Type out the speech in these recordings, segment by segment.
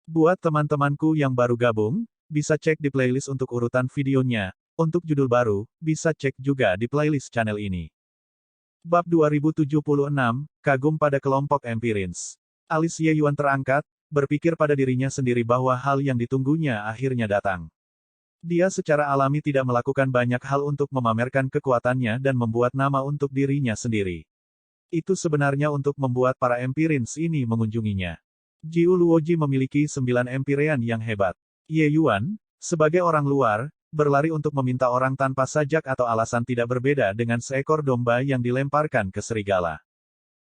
Buat teman-temanku yang baru gabung, bisa cek di playlist untuk urutan videonya. Untuk judul baru, bisa cek juga di playlist channel ini. Bab 2076, Kagum pada kelompok Empirins. Alis Ye Yuan terangkat, berpikir pada dirinya sendiri bahwa hal yang ditunggunya akhirnya datang. Dia secara alami tidak melakukan banyak hal untuk memamerkan kekuatannya dan membuat nama untuk dirinya sendiri. Itu sebenarnya untuk membuat para Empirins ini mengunjunginya. Jiu Luoji memiliki 9 Empyrean yang hebat. Ye Yuan, sebagai orang luar, berlari untuk meminta orang tanpa sajak atau alasan tidak berbeda dengan seekor domba yang dilemparkan ke serigala.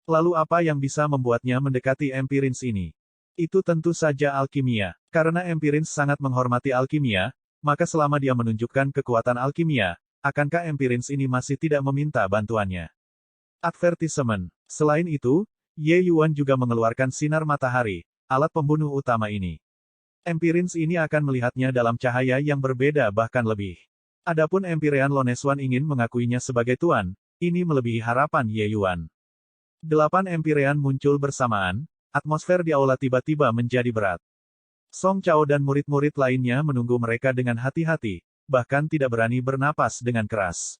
Lalu apa yang bisa membuatnya mendekati Empirins ini? Itu tentu saja alkimia. Karena Empirins sangat menghormati alkimia, maka selama dia menunjukkan kekuatan alkimia, akankah Empirins ini masih tidak meminta bantuannya? Advertisement. Selain itu, Ye Yuan juga mengeluarkan sinar matahari, alat pembunuh utama ini. Empirins ini akan melihatnya dalam cahaya yang berbeda bahkan lebih. Adapun Empyrean Loneswan ingin mengakuinya sebagai tuan, ini melebihi harapan Ye Yuan. 8 Empyrean muncul bersamaan, atmosfer di aula tiba-tiba menjadi berat. Song Chao dan murid-murid lainnya menunggu mereka dengan hati-hati, bahkan tidak berani bernapas dengan keras.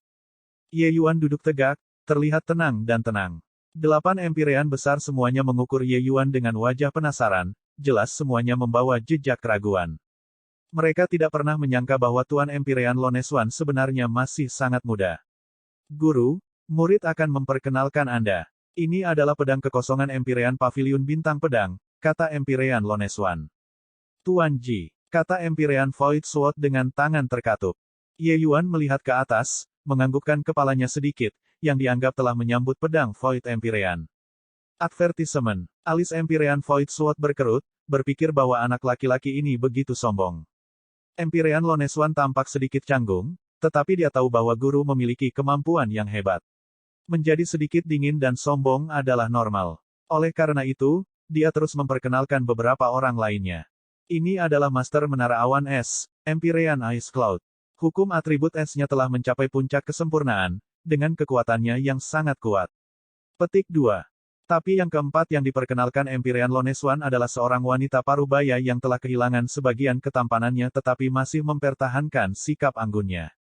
Ye Yuan duduk tegak, terlihat tenang dan tenang. 8 Empyrean besar semuanya mengukur Ye Yuan dengan wajah penasaran, jelas semuanya membawa jejak keraguan. Mereka tidak pernah menyangka bahwa Tuan Empyrean Loneswan sebenarnya masih sangat muda. Guru, murid akan memperkenalkan Anda. Ini adalah pedang kekosongan Empyrean Pavilion Bintang Pedang, kata Empyrean Loneswan. Tuan Ji, kata Empyrean Void Sword dengan tangan terkatup. Ye Yuan melihat ke atas, menganggukkan kepalanya sedikit, yang dianggap telah menyambut pedang Void Empyrean. Advertisement. Alis Empyrean Void Sword berkerut, berpikir bahwa anak laki-laki ini begitu sombong. Empyrean Loneswan tampak sedikit canggung, tetapi dia tahu bahwa guru memiliki kemampuan yang hebat. Menjadi sedikit dingin dan sombong adalah normal. Oleh karena itu, dia terus memperkenalkan beberapa orang lainnya. Ini adalah Master Menara Awan Es, Empyrean Ice Cloud. Hukum atribut S-nya telah mencapai puncak kesempurnaan, dengan kekuatannya yang sangat kuat. Petik 2. Tapi yang keempat yang diperkenalkan Empyrean Loneswan adalah seorang wanita parubaya yang telah kehilangan sebagian ketampanannya tetapi masih mempertahankan sikap anggunnya.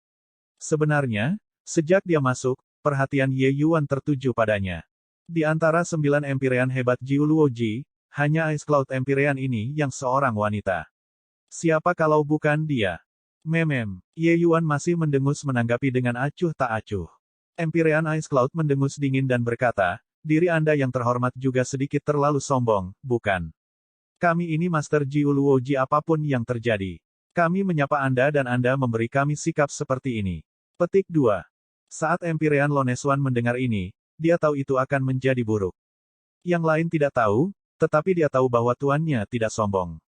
Sebenarnya, sejak dia masuk, perhatian Ye Yuan tertuju padanya. Di antara 9 Empyrean hebat Jiu Luoji, hanya Ice Cloud Empyrean ini yang seorang wanita. Siapa kalau bukan dia? Ye Yuan masih mendengus menanggapi dengan acuh tak acuh. Empyrean Ice Cloud mendengus dingin dan berkata, diri Anda yang terhormat juga sedikit terlalu sombong, bukan? Kami ini Master Jiu Luoji apapun yang terjadi. Kami menyapa Anda dan Anda memberi kami sikap seperti ini. Petik 2. Saat Empyrean Loneswan mendengar ini, dia tahu itu akan menjadi buruk. Yang lain tidak tahu, tetapi dia tahu bahwa tuannya tidak sombong.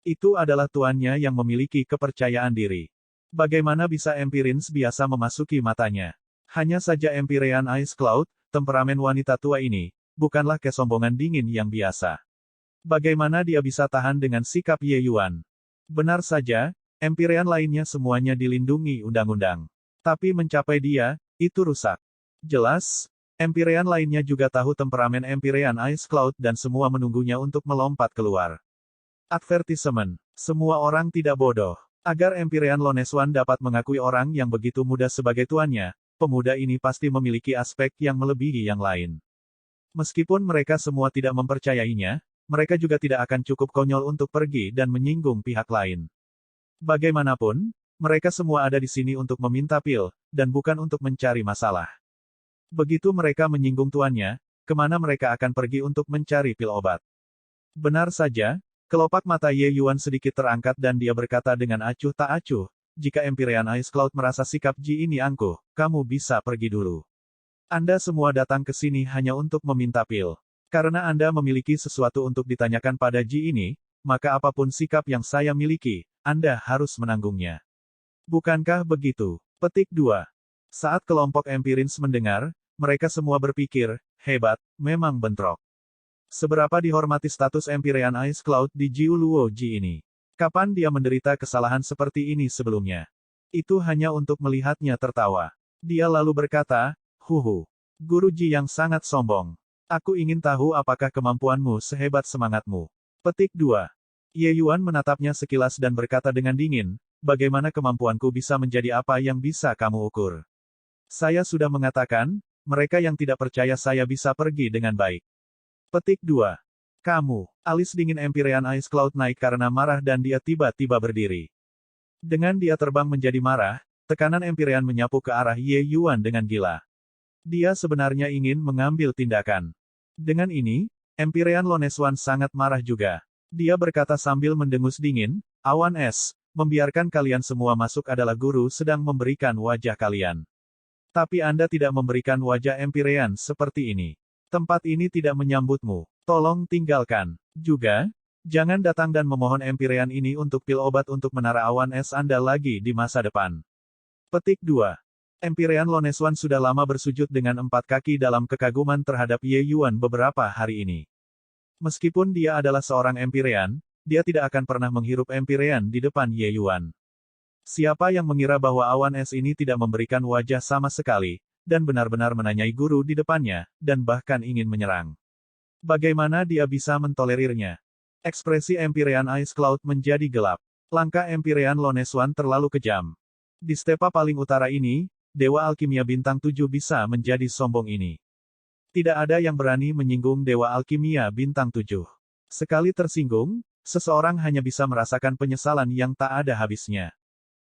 Itu adalah tuannya yang memiliki kepercayaan diri. Bagaimana bisa Empirins biasa memasuki matanya? Hanya saja Empyrean Ice Cloud, temperamen wanita tua ini, bukanlah kesombongan dingin yang biasa. Bagaimana dia bisa tahan dengan sikap Ye Yuan? Benar saja, Empyrean lainnya semuanya dilindungi undang-undang. Tapi mencapai dia, itu rusak. Jelas, Empyrean lainnya juga tahu temperamen Empyrean Ice Cloud dan semua menunggunya untuk melompat keluar. Advertisement. Semua orang tidak bodoh. Agar Empyrean Loneswan dapat mengakui orang yang begitu muda sebagai tuannya, pemuda ini pasti memiliki aspek yang melebihi yang lain. Meskipun mereka semua tidak mempercayainya, mereka juga tidak akan cukup konyol untuk pergi dan menyinggung pihak lain. Bagaimanapun, mereka semua ada di sini untuk meminta pil, dan bukan untuk mencari masalah. Begitu mereka menyinggung tuannya, kemana mereka akan pergi untuk mencari pil obat? Benar saja, kelopak mata Ye Yuan sedikit terangkat dan dia berkata dengan acuh tak acuh, jika Empyrean Ice Cloud merasa sikap Ji ini angkuh, kamu bisa pergi dulu. Anda semua datang ke sini hanya untuk meminta pil. Karena Anda memiliki sesuatu untuk ditanyakan pada Ji ini, maka apapun sikap yang saya miliki, Anda harus menanggungnya. Bukankah begitu? Petik 2. Saat kelompok Empirins mendengar, mereka semua berpikir, hebat, memang bentrok. Seberapa dihormati status Empyrean Ice Cloud di Jiu Luoji ini? Kapan dia menderita kesalahan seperti ini sebelumnya? Itu hanya untuk melihatnya tertawa. Dia lalu berkata, Huhu. Guru Ji yang sangat sombong. Aku ingin tahu apakah kemampuanmu sehebat semangatmu. Petik 2. Ye Yuan menatapnya sekilas dan berkata dengan dingin, bagaimana kemampuanku bisa menjadi apa yang bisa kamu ukur? Saya sudah mengatakan, mereka yang tidak percaya saya bisa pergi dengan baik. Petik 2. Kamu. Alis dingin Empyrean Ice Cloud naik karena marah dan dia tiba-tiba berdiri. Dengan dia terbang menjadi marah, tekanan Empyrean menyapu ke arah Ye Yuan dengan gila. Dia sebenarnya ingin mengambil tindakan. Dengan ini, Empyrean Loneswan sangat marah juga. Dia berkata sambil mendengus dingin, awan es, membiarkan kalian semua masuk adalah guru sedang memberikan wajah kalian. Tapi Anda tidak memberikan wajah Empyrean seperti ini. Tempat ini tidak menyambutmu. Tolong tinggalkan. Juga, jangan datang dan memohon Empyrean ini untuk pil obat untuk menara awan es Anda lagi di masa depan. Petik 2. Empyrean Loneswan sudah lama bersujud dengan 4 kaki dalam kekaguman terhadap Ye Yuan beberapa hari ini. Meskipun dia adalah seorang Empyrean, dia tidak akan pernah menghirup Empyrean di depan Ye Yuan. Siapa yang mengira bahwa awan es ini tidak memberikan wajah sama sekali, dan benar-benar menanyai guru di depannya, dan bahkan ingin menyerang. Bagaimana dia bisa mentolerirnya? Ekspresi Empyrean Ice Cloud menjadi gelap. Langkah Empyrean Loneswan terlalu kejam. Di stepa paling utara ini, Dewa Alkimia Bintang 7 bisa menjadi sombong ini. Tidak ada yang berani menyinggung Dewa Alkimia Bintang 7. Sekali tersinggung, seseorang hanya bisa merasakan penyesalan yang tak ada habisnya.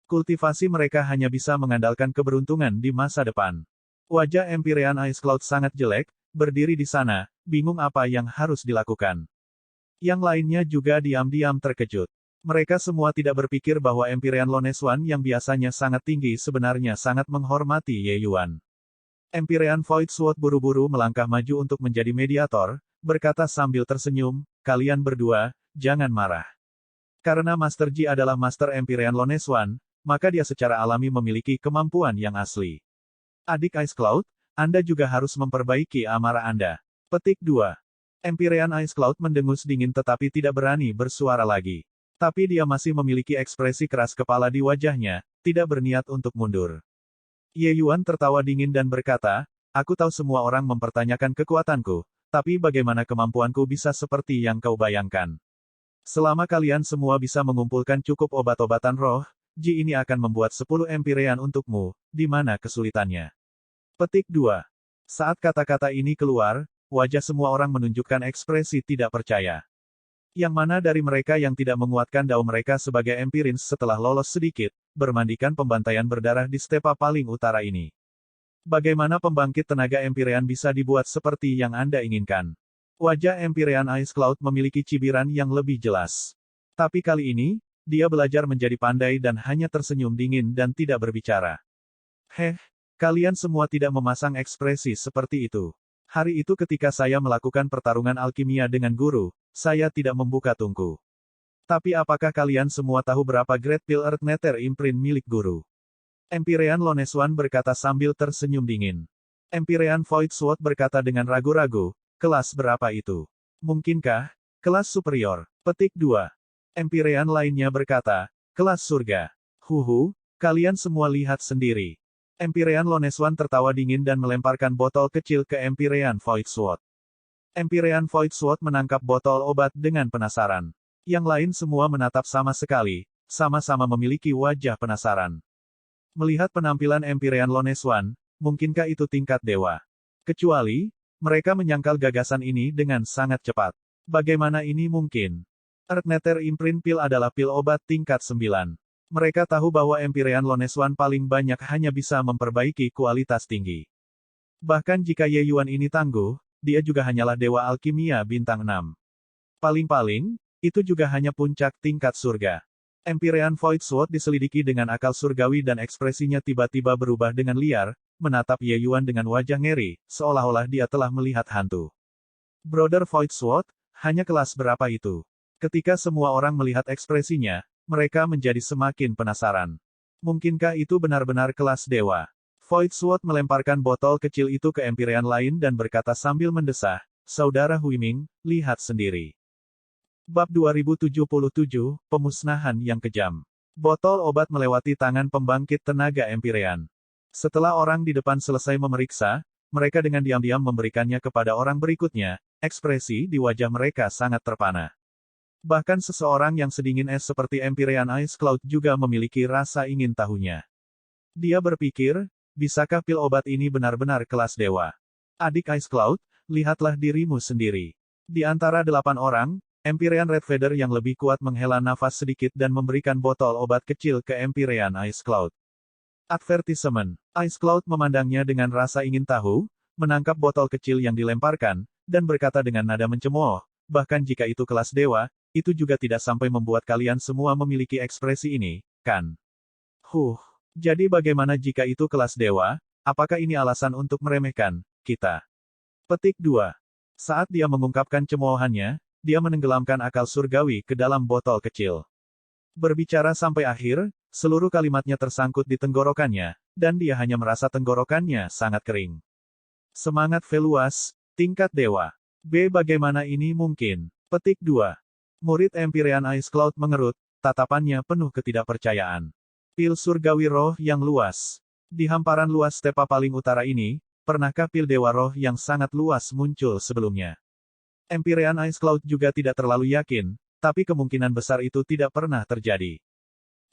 Kultivasi mereka hanya bisa mengandalkan keberuntungan di masa depan. Wajah Empyrean Ice Cloud sangat jelek, berdiri di sana, bingung apa yang harus dilakukan. Yang lainnya juga diam-diam terkejut. Mereka semua tidak berpikir bahwa Empyrean Loneswan yang biasanya sangat tinggi sebenarnya sangat menghormati Ye Yuan. Empyrean Void Sword buru-buru melangkah maju untuk menjadi mediator, berkata sambil tersenyum, kalian berdua, jangan marah. Karena Master Ji adalah Master Empyrean Loneswan, maka dia secara alami memiliki kemampuan yang asli. Adik Ice Cloud, Anda juga harus memperbaiki amarah Anda. Petik 2. Empyrean Ice Cloud mendengus dingin tetapi tidak berani bersuara lagi. Tapi dia masih memiliki ekspresi keras kepala di wajahnya, tidak berniat untuk mundur. Ye Yuan tertawa dingin dan berkata, aku tahu semua orang mempertanyakan kekuatanku, tapi bagaimana kemampuanku bisa seperti yang kau bayangkan? Selama kalian semua bisa mengumpulkan cukup obat-obatan roh, Ji ini akan membuat 10 Empyrean untukmu, di mana kesulitannya? Petik 2. Saat kata-kata ini keluar, wajah semua orang menunjukkan ekspresi tidak percaya. Yang mana dari mereka yang tidak menguatkan dao mereka sebagai Empyrins setelah lolos sedikit, bermandikan pembantaian berdarah di stepa paling utara ini. Bagaimana pembangkit tenaga Empyrean bisa dibuat seperti yang Anda inginkan? Wajah Empyrean Ice Cloud memiliki cibiran yang lebih jelas. Tapi kali ini, dia belajar menjadi pandai dan hanya tersenyum dingin dan tidak berbicara. Kalian semua tidak memasang ekspresi seperti itu. Hari itu ketika saya melakukan pertarungan alkimia dengan guru, saya tidak membuka tungku. Tapi apakah kalian semua tahu berapa Great Pill Earth Nether Imprint milik guru? Empyrean Loneswan berkata sambil tersenyum dingin. Empyrean Void Sword berkata dengan ragu-ragu, kelas berapa itu? Mungkinkah? Kelas superior. Petik 2. Empyrean lainnya berkata, kelas surga. Kalian semua lihat sendiri. Empyrean Loneswan tertawa dingin dan melemparkan botol kecil ke Empyrean Void Sword. Empyrean Void Sword menangkap botol obat dengan penasaran. Yang lain semua menatap sama sekali, sama-sama memiliki wajah penasaran. Melihat penampilan Empyrean Loneswan, mungkinkah itu tingkat dewa? Kecuali, mereka menyangkal gagasan ini dengan sangat cepat. Bagaimana ini mungkin? Earth Nether Imprint Pill adalah pil obat tingkat 9. Mereka tahu bahwa Empyrean Loneswan paling banyak hanya bisa memperbaiki kualitas tinggi. Bahkan jika Ye Yuan ini tangguh, dia juga hanyalah Dewa Alkimia Bintang 6. Paling-paling, itu juga hanya puncak tingkat surga. Empyrean Void Sword diselidiki dengan akal surgawi dan ekspresinya tiba-tiba berubah dengan liar, menatap Ye Yuan dengan wajah ngeri, seolah-olah dia telah melihat hantu. Brother Void Sword, hanya kelas berapa itu? Ketika semua orang melihat ekspresinya, mereka menjadi semakin penasaran. Mungkinkah itu benar-benar kelas dewa? Void Sword melemparkan botol kecil itu ke Empyrean lain dan berkata sambil mendesah, Saudara Huiming, lihat sendiri. Bab 2077, Pemusnahan yang Kejam. Botol obat melewati tangan pembangkit tenaga Empyrean. Setelah orang di depan selesai memeriksa, mereka dengan diam-diam memberikannya kepada orang berikutnya, ekspresi di wajah mereka sangat terpana. Bahkan seseorang yang sedingin es seperti Empyrean Ice Cloud juga memiliki rasa ingin tahunya. Dia berpikir, bisakah pil obat ini benar-benar kelas dewa? Adik Ice Cloud, lihatlah dirimu sendiri. Di antara 8 orang, Empyrean Red Feather yang lebih kuat menghela nafas sedikit dan memberikan botol obat kecil ke Empyrean Ice Cloud. Advertisement. Ice Cloud memandangnya dengan rasa ingin tahu, menangkap botol kecil yang dilemparkan, dan berkata dengan nada mencemooh, bahkan jika itu kelas dewa, itu juga tidak sampai membuat kalian semua memiliki ekspresi ini, kan? Jadi bagaimana jika itu kelas dewa? Apakah ini alasan untuk meremehkan kita? Petik 2. Saat dia mengungkapkan cemoohannya, dia menenggelamkan akal surgawi ke dalam botol kecil. Berbicara sampai akhir, seluruh kalimatnya tersangkut di tenggorokannya, dan dia hanya merasa tenggorokannya sangat kering. Semangat Veluas, tingkat dewa. B. Bagaimana ini mungkin? Petik 2. Murid Empyrean Ice Cloud mengerut, tatapannya penuh ketidakpercayaan. Pil surgawi roh yang luas. Di hamparan luas stepa paling utara ini, pernahkah pil dewa roh yang sangat luas muncul sebelumnya? Empyrean Ice Cloud juga tidak terlalu yakin, tapi kemungkinan besar itu tidak pernah terjadi.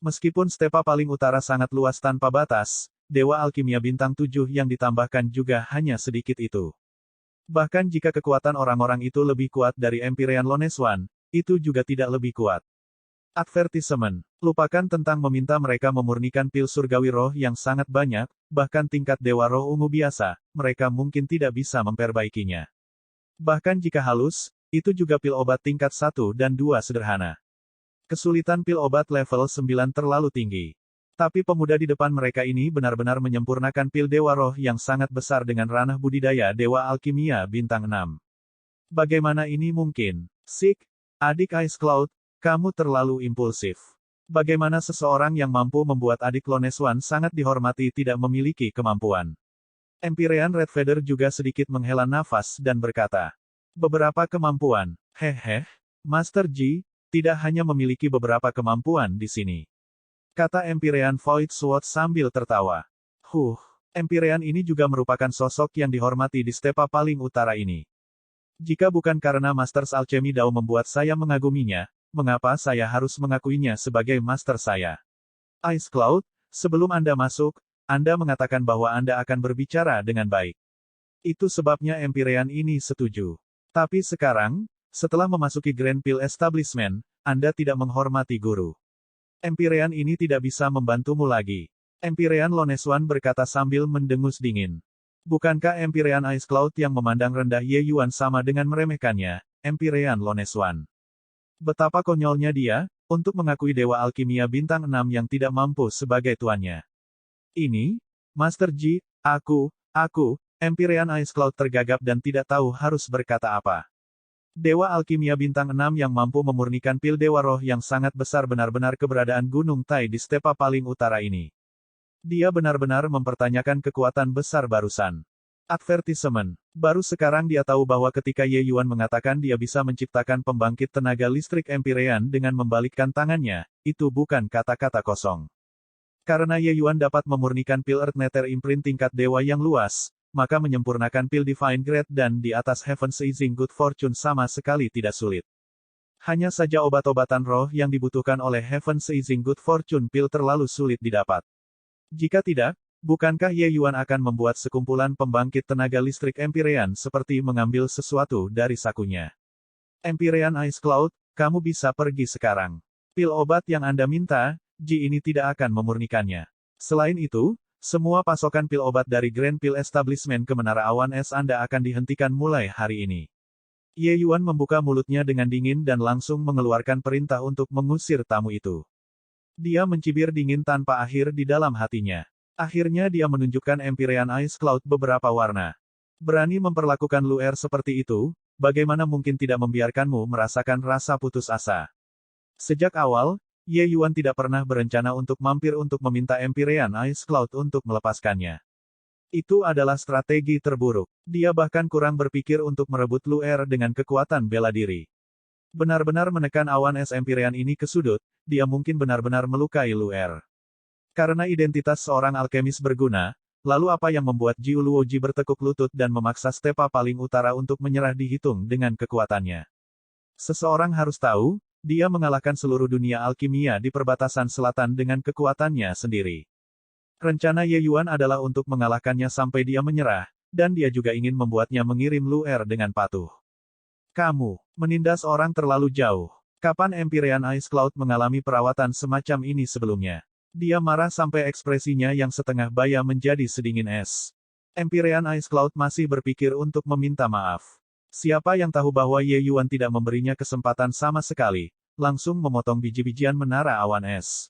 Meskipun stepa paling utara sangat luas tanpa batas, dewa alkimia bintang 7 yang ditambahkan juga hanya sedikit itu. Bahkan jika kekuatan orang-orang itu lebih kuat dari Empyrean Loneswan, itu juga tidak lebih kuat. Advertisement. Lupakan tentang meminta mereka memurnikan pil surgawi roh yang sangat banyak, bahkan tingkat dewa roh ungu biasa, mereka mungkin tidak bisa memperbaikinya. Bahkan jika halus, itu juga pil obat tingkat 1 dan 2 sederhana. Kesulitan pil obat level 9 terlalu tinggi. Tapi pemuda di depan mereka ini benar-benar menyempurnakan pil dewa roh yang sangat besar dengan ranah budidaya dewa alkimia bintang 6. Bagaimana ini mungkin? Sik, adik Ice Cloud, kamu terlalu impulsif. Bagaimana seseorang yang mampu membuat adik Loneswan sangat dihormati tidak memiliki kemampuan? Empyrean Red Feather juga sedikit menghela nafas dan berkata, beberapa kemampuan. Master Ji, tidak hanya memiliki beberapa kemampuan di sini. Kata Empyrean Void Sword sambil tertawa. Empyrean ini juga merupakan sosok yang dihormati di stepa paling utara ini. Jika bukan karena Masters Alchemy Dao membuat saya mengaguminya, mengapa saya harus mengakuinya sebagai master saya? Ice Cloud, sebelum Anda masuk, Anda mengatakan bahwa Anda akan berbicara dengan baik. Itu sebabnya Empyrean ini setuju. Tapi sekarang, setelah memasuki Grand Pil Establishment, Anda tidak menghormati guru. Empyrean ini tidak bisa membantumu lagi. Empyrean Loneswan berkata sambil mendengus dingin. Bukankah Empyrean Ice Cloud yang memandang rendah Ye Yuan sama dengan meremehkannya, Empyrean Loneswan? Betapa konyolnya dia, untuk mengakui dewa alkimia bintang 6 yang tidak mampu sebagai tuannya. Ini, Master Ji, aku, Empyrean Ice Cloud tergagap dan tidak tahu harus berkata apa. Dewa alkimia bintang 6 yang mampu memurnikan pil dewa roh yang sangat besar benar-benar keberadaan Gunung Tai di stepa paling utara ini. Dia benar-benar mempertanyakan kekuatan besar barusan. Advertisement. Baru sekarang dia tahu bahwa ketika Ye Yuan mengatakan dia bisa menciptakan pembangkit tenaga listrik Empyrean dengan membalikkan tangannya, itu bukan kata-kata kosong. Karena Ye Yuan dapat memurnikan pil Earth Nether Imprint tingkat dewa yang luas, maka menyempurnakan pil Divine Grade dan di atas Heaven Seizing Good Fortune sama sekali tidak sulit. Hanya saja obat-obatan roh yang dibutuhkan oleh Heaven Seizing Good Fortune pil terlalu sulit didapat. Jika tidak, bukankah Ye Yuan akan membuat sekumpulan pembangkit tenaga listrik Empyrean seperti mengambil sesuatu dari sakunya? Empyrean Ice Cloud, kamu bisa pergi sekarang. Pil obat yang Anda minta, Ji ini tidak akan memurnikannya. Selain itu, semua pasokan pil obat dari Grand Pil Establishment ke Menara Awan Es Anda akan dihentikan mulai hari ini. Ye Yuan membuka mulutnya dengan dingin dan langsung mengeluarkan perintah untuk mengusir tamu itu. Dia mencibir dingin tanpa akhir di dalam hatinya. Akhirnya dia menunjukkan Empyrean Ice Cloud beberapa warna. Berani memperlakukan Luer seperti itu, bagaimana mungkin tidak membiarkanmu merasakan rasa putus asa? Sejak awal, Ye Yuan tidak pernah berencana untuk mampir untuk meminta Empyrean Ice Cloud untuk melepaskannya. Itu adalah strategi terburuk. Dia bahkan kurang berpikir untuk merebut Luer dengan kekuatan bela diri. Benar-benar menekan awan es Empyrean ini ke sudut, dia mungkin benar-benar melukai Luer. Karena identitas seorang alkemis berguna, lalu apa yang membuat Jiu Luoji bertekuk lutut dan memaksa stepa paling utara untuk menyerah dihitung dengan kekuatannya? Seseorang harus tahu, Dia mengalahkan seluruh dunia alkimia di perbatasan selatan dengan kekuatannya sendiri. Rencana Ye Yuan adalah untuk mengalahkannya sampai dia menyerah, dan dia juga ingin membuatnya mengirim Lu Er dengan patuh. Kamu menindas orang terlalu jauh. Kapan Empyrean Ice Cloud mengalami perawatan semacam ini sebelumnya? Dia marah sampai ekspresinya yang setengah baya menjadi sedingin es. Empyrean Ice Cloud masih berpikir untuk meminta maaf. Siapa yang tahu bahwa Ye Yuan tidak memberinya kesempatan sama sekali, langsung memotong biji-bijian menara awan es.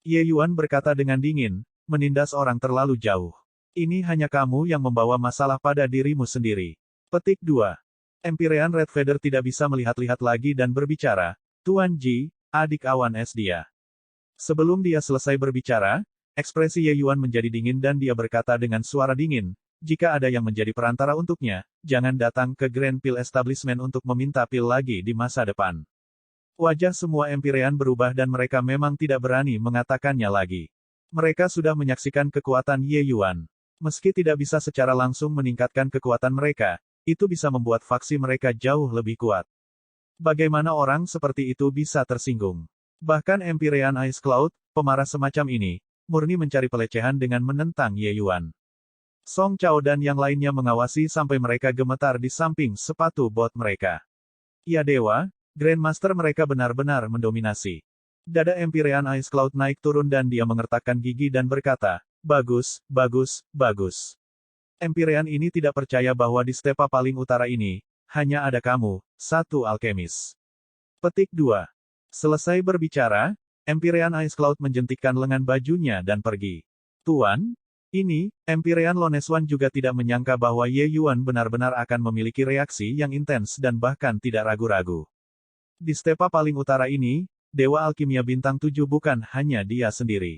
Ye Yuan berkata dengan dingin, menindas orang terlalu jauh. Ini hanya kamu yang membawa masalah pada dirimu sendiri. Petik 2. Empyrean Red Feather tidak bisa melihat-lihat lagi dan berbicara, Tuan Ji, adik awan es dia. Sebelum dia selesai berbicara, ekspresi Ye Yuan menjadi dingin dan dia berkata dengan suara dingin, jika ada yang menjadi perantara untuknya, jangan datang ke Grand Pil Establishment untuk meminta pil lagi di masa depan. Wajah semua Empyrean berubah dan mereka memang tidak berani mengatakannya lagi. Mereka sudah menyaksikan kekuatan Ye Yuan. Meski tidak bisa secara langsung meningkatkan kekuatan mereka, itu bisa membuat faksi mereka jauh lebih kuat. Bagaimana orang seperti itu bisa tersinggung? Bahkan Empyrean Ice Cloud, pemarah semacam ini, murni mencari pelecehan dengan menentang Ye Yuan. Song Chao dan yang lainnya mengawasi sampai mereka gemetar di samping sepatu bot mereka. Ya dewa, Grandmaster mereka benar-benar mendominasi. Dada Empyrean Ice Cloud naik turun dan dia mengertakkan gigi dan berkata, bagus, bagus, bagus. Empyrean ini tidak percaya bahwa di stepa paling utara ini, hanya ada kamu, satu alkemis. Petik 2. Selesai berbicara, Empyrean Ice Cloud menjentikkan lengan bajunya dan pergi. Tuan, ini, Empyrean Loneswan juga tidak menyangka bahwa Ye Yuan benar-benar akan memiliki reaksi yang intens dan bahkan tidak ragu-ragu. Di stepa paling utara ini, Dewa Alkimia Bintang 7 bukan hanya dia sendiri.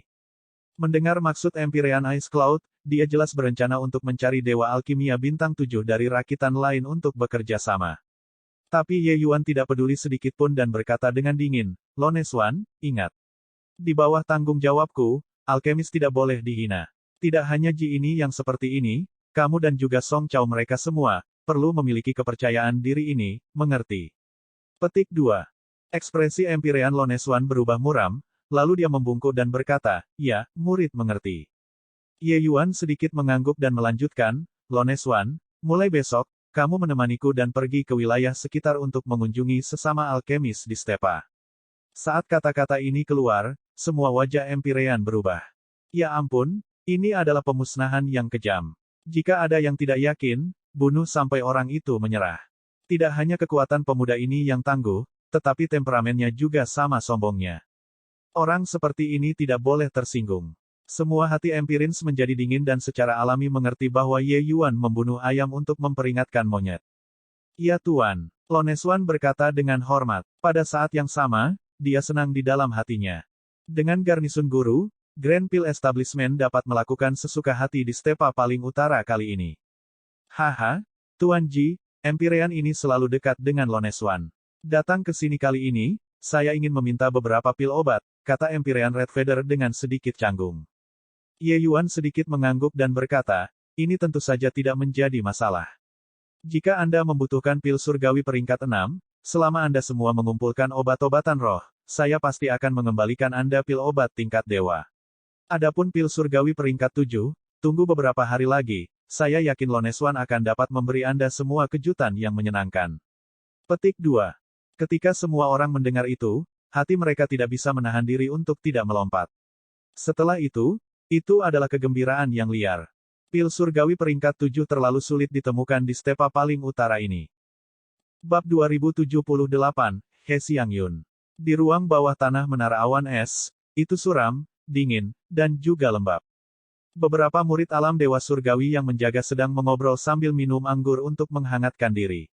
Mendengar maksud Empyrean Ice Cloud, dia jelas berencana untuk mencari Dewa Alkimia Bintang 7 dari rakitan lain untuk bekerja sama. Tapi Ye Yuan tidak peduli sedikit pun dan berkata dengan dingin, Loneswan, ingat. Di bawah tanggung jawabku, alkemis tidak boleh dihina. Tidak hanya Ji ini yang seperti ini, kamu dan juga Song Chao mereka semua, perlu memiliki kepercayaan diri ini, mengerti? Petik 2. Ekspresi Empyrean Loneswan berubah muram, lalu dia membungkuk dan berkata, ya, murid mengerti. Ye Yuan sedikit mengangguk dan melanjutkan, Loneswan, mulai besok, kamu menemaniku dan pergi ke wilayah sekitar untuk mengunjungi sesama alkemis di stepa. Saat kata-kata ini keluar, semua wajah Empyrean berubah. Ya ampun, ini adalah pemusnahan yang kejam. Jika ada yang tidak yakin, bunuh sampai orang itu menyerah. Tidak hanya kekuatan pemuda ini yang tangguh, tetapi temperamennya juga sama sombongnya. Orang seperti ini tidak boleh tersinggung. Semua hati Empyreans menjadi dingin dan secara alami mengerti bahwa Ye Yuan membunuh ayam untuk memperingatkan monyet. Ya Tuan, Loneswan berkata dengan hormat. Pada saat yang sama, dia senang di dalam hatinya. Dengan garnisun guru, Grand Pil Establishment dapat melakukan sesuka hati di stepa paling utara kali ini. Haha, Tuan Ji, Empyrean ini selalu dekat dengan Loneswan. Datang ke sini kali ini, saya ingin meminta beberapa pil obat, kata Empyrean Red Feather dengan sedikit canggung. Ye Yuan sedikit mengangguk dan berkata, ini tentu saja tidak menjadi masalah. Jika Anda membutuhkan pil surgawi peringkat 6, selama Anda semua mengumpulkan obat-obatan roh, saya pasti akan mengembalikan Anda pil obat tingkat dewa. Adapun pil surgawi peringkat 7, tunggu beberapa hari lagi, saya yakin Loneswan akan dapat memberi Anda semua kejutan yang menyenangkan. Petik 2. Ketika semua orang mendengar itu, hati mereka tidak bisa menahan diri untuk tidak melompat. Setelah itu adalah kegembiraan yang liar. Pil surgawi peringkat 7 terlalu sulit ditemukan di stepa paling utara ini. Bab 2078, He Xiang Yun. Di ruang bawah tanah menara awan es, itu suram, dingin, dan juga lembab. Beberapa murid alam dewa surgawi yang menjaga sedang mengobrol sambil minum anggur untuk menghangatkan diri.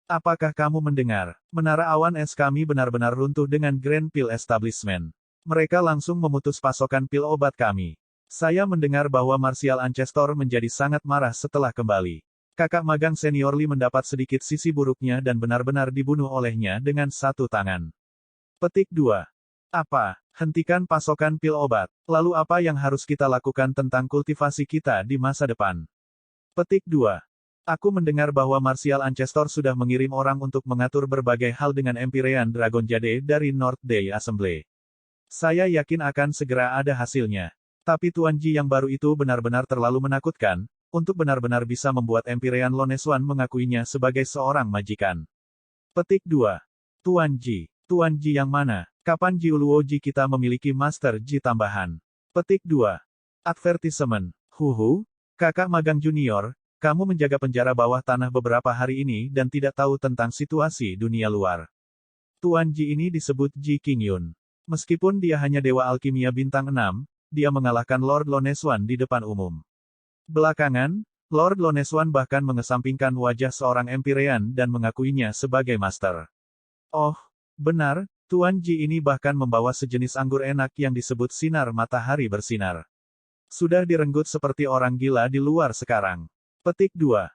Apakah kamu mendengar? Menara awan es kami benar-benar runtuh dengan Grand Pil Establishment. Mereka langsung memutus pasokan pil obat kami. Saya mendengar bahwa Martial Ancestor menjadi sangat marah setelah kembali. Kakak magang senior Li mendapat sedikit sisi buruknya dan benar-benar dibunuh olehnya dengan satu tangan. Petik 2. Apa? Hentikan pasokan pil obat. Lalu apa yang harus kita lakukan tentang kultivasi kita di masa depan? Petik 2. Aku mendengar bahwa Martial Ancestor sudah mengirim orang untuk mengatur berbagai hal dengan Empyrean Dragon Jade dari North Day Assembly. Saya yakin akan segera ada hasilnya. Tapi Tuan Ji yang baru itu benar-benar terlalu menakutkan, untuk benar-benar bisa membuat Empyrean Loneswan mengakuinya sebagai seorang majikan. Petik 2. Tuan Ji. Tuan Ji yang mana? Kapan Ji Luo Ji kita memiliki Master Ji tambahan? Petik 2. Advertisement. Huhu, kakak magang junior, kamu menjaga penjara bawah tanah beberapa hari ini dan tidak tahu tentang situasi dunia luar. Tuan Ji ini disebut Ji Qingyun. Meskipun dia hanya dewa alkimia bintang 6, dia mengalahkan Lord Loneswan di depan umum. Belakangan, Lord Loneswan bahkan mengesampingkan wajah seorang Empyrean dan mengakuinya sebagai master. Oh, benar, Tuan Ji ini bahkan membawa sejenis anggur enak yang disebut sinar matahari bersinar. Sudah direnggut seperti orang gila di luar sekarang. Petik 2.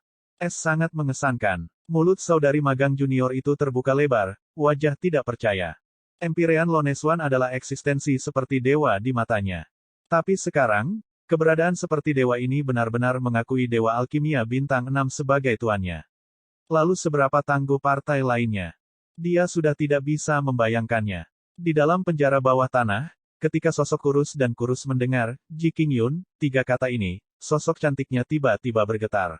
Sangat mengesankan. Mulut saudari magang junior itu terbuka lebar, wajah tidak percaya. Empyrean Loneswan adalah eksistensi seperti dewa di matanya. Tapi sekarang, keberadaan seperti dewa ini benar-benar mengakui dewa alkimia bintang 6 sebagai tuannya. Lalu seberapa tangguh partai lainnya? Dia sudah tidak bisa membayangkannya. Di dalam penjara bawah tanah, ketika sosok kurus dan kurus mendengar, Ji Qingyun, 3 kata ini, sosok cantiknya tiba-tiba bergetar.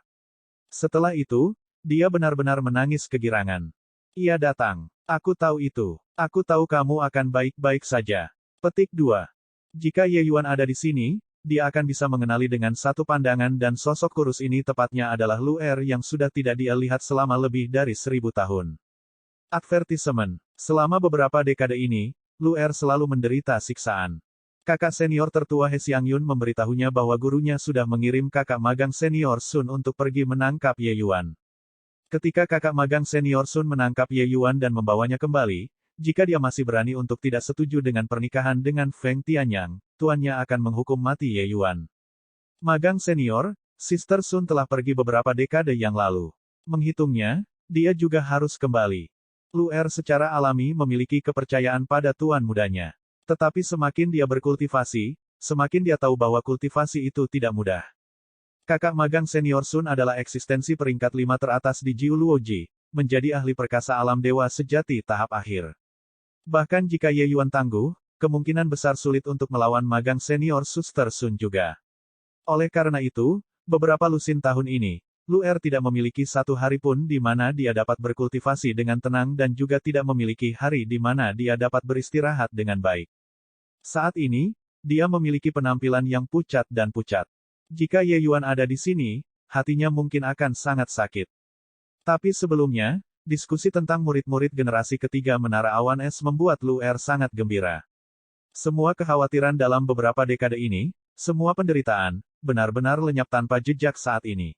Setelah itu, dia benar-benar menangis kegirangan. Ia datang. Aku tahu itu. Aku tahu kamu akan baik-baik saja. Petik 2. Jika Ye Yuan ada di sini, dia akan bisa mengenali dengan satu pandangan dan sosok kurus ini tepatnya adalah Lu Er yang sudah tidak dia lihat selama lebih dari 1000 tahun. Advertisement. Selama beberapa dekade ini, Lu Er selalu menderita siksaan. Kakak senior tertua He Xiangyun memberitahunya bahwa gurunya sudah mengirim kakak magang senior Sun untuk pergi menangkap Ye Yuan. Ketika kakak magang senior Sun menangkap Ye Yuan dan membawanya kembali, jika dia masih berani untuk tidak setuju dengan pernikahan dengan Feng Tianyang, tuannya akan menghukum mati Ye Yuan. Magang senior, Sister Sun telah pergi beberapa dekade yang lalu. Menghitungnya, dia juga harus kembali. Lu Er secara alami memiliki kepercayaan pada tuan mudanya. Tetapi semakin dia berkultivasi, semakin dia tahu bahwa kultivasi itu tidak mudah. Kakak magang senior Sun adalah eksistensi peringkat 5 teratas di Jiu Luo Ji, menjadi ahli perkasa alam dewa sejati tahap akhir. Bahkan jika Ye Yuan tangguh, kemungkinan besar sulit untuk melawan magang senior Suster Sun juga. Oleh karena itu, beberapa lusin tahun ini, Lu Er tidak memiliki satu hari pun di mana dia dapat berkultivasi dengan tenang dan juga tidak memiliki hari di mana dia dapat beristirahat dengan baik. Saat ini, dia memiliki penampilan yang pucat dan pucat. Jika Ye Yuan ada di sini, hatinya mungkin akan sangat sakit. Tapi sebelumnya, diskusi tentang murid-murid generasi ketiga Menara Awan Es membuat Lu Er sangat gembira. Semua kekhawatiran dalam beberapa dekade ini, semua penderitaan, benar-benar lenyap tanpa jejak saat ini.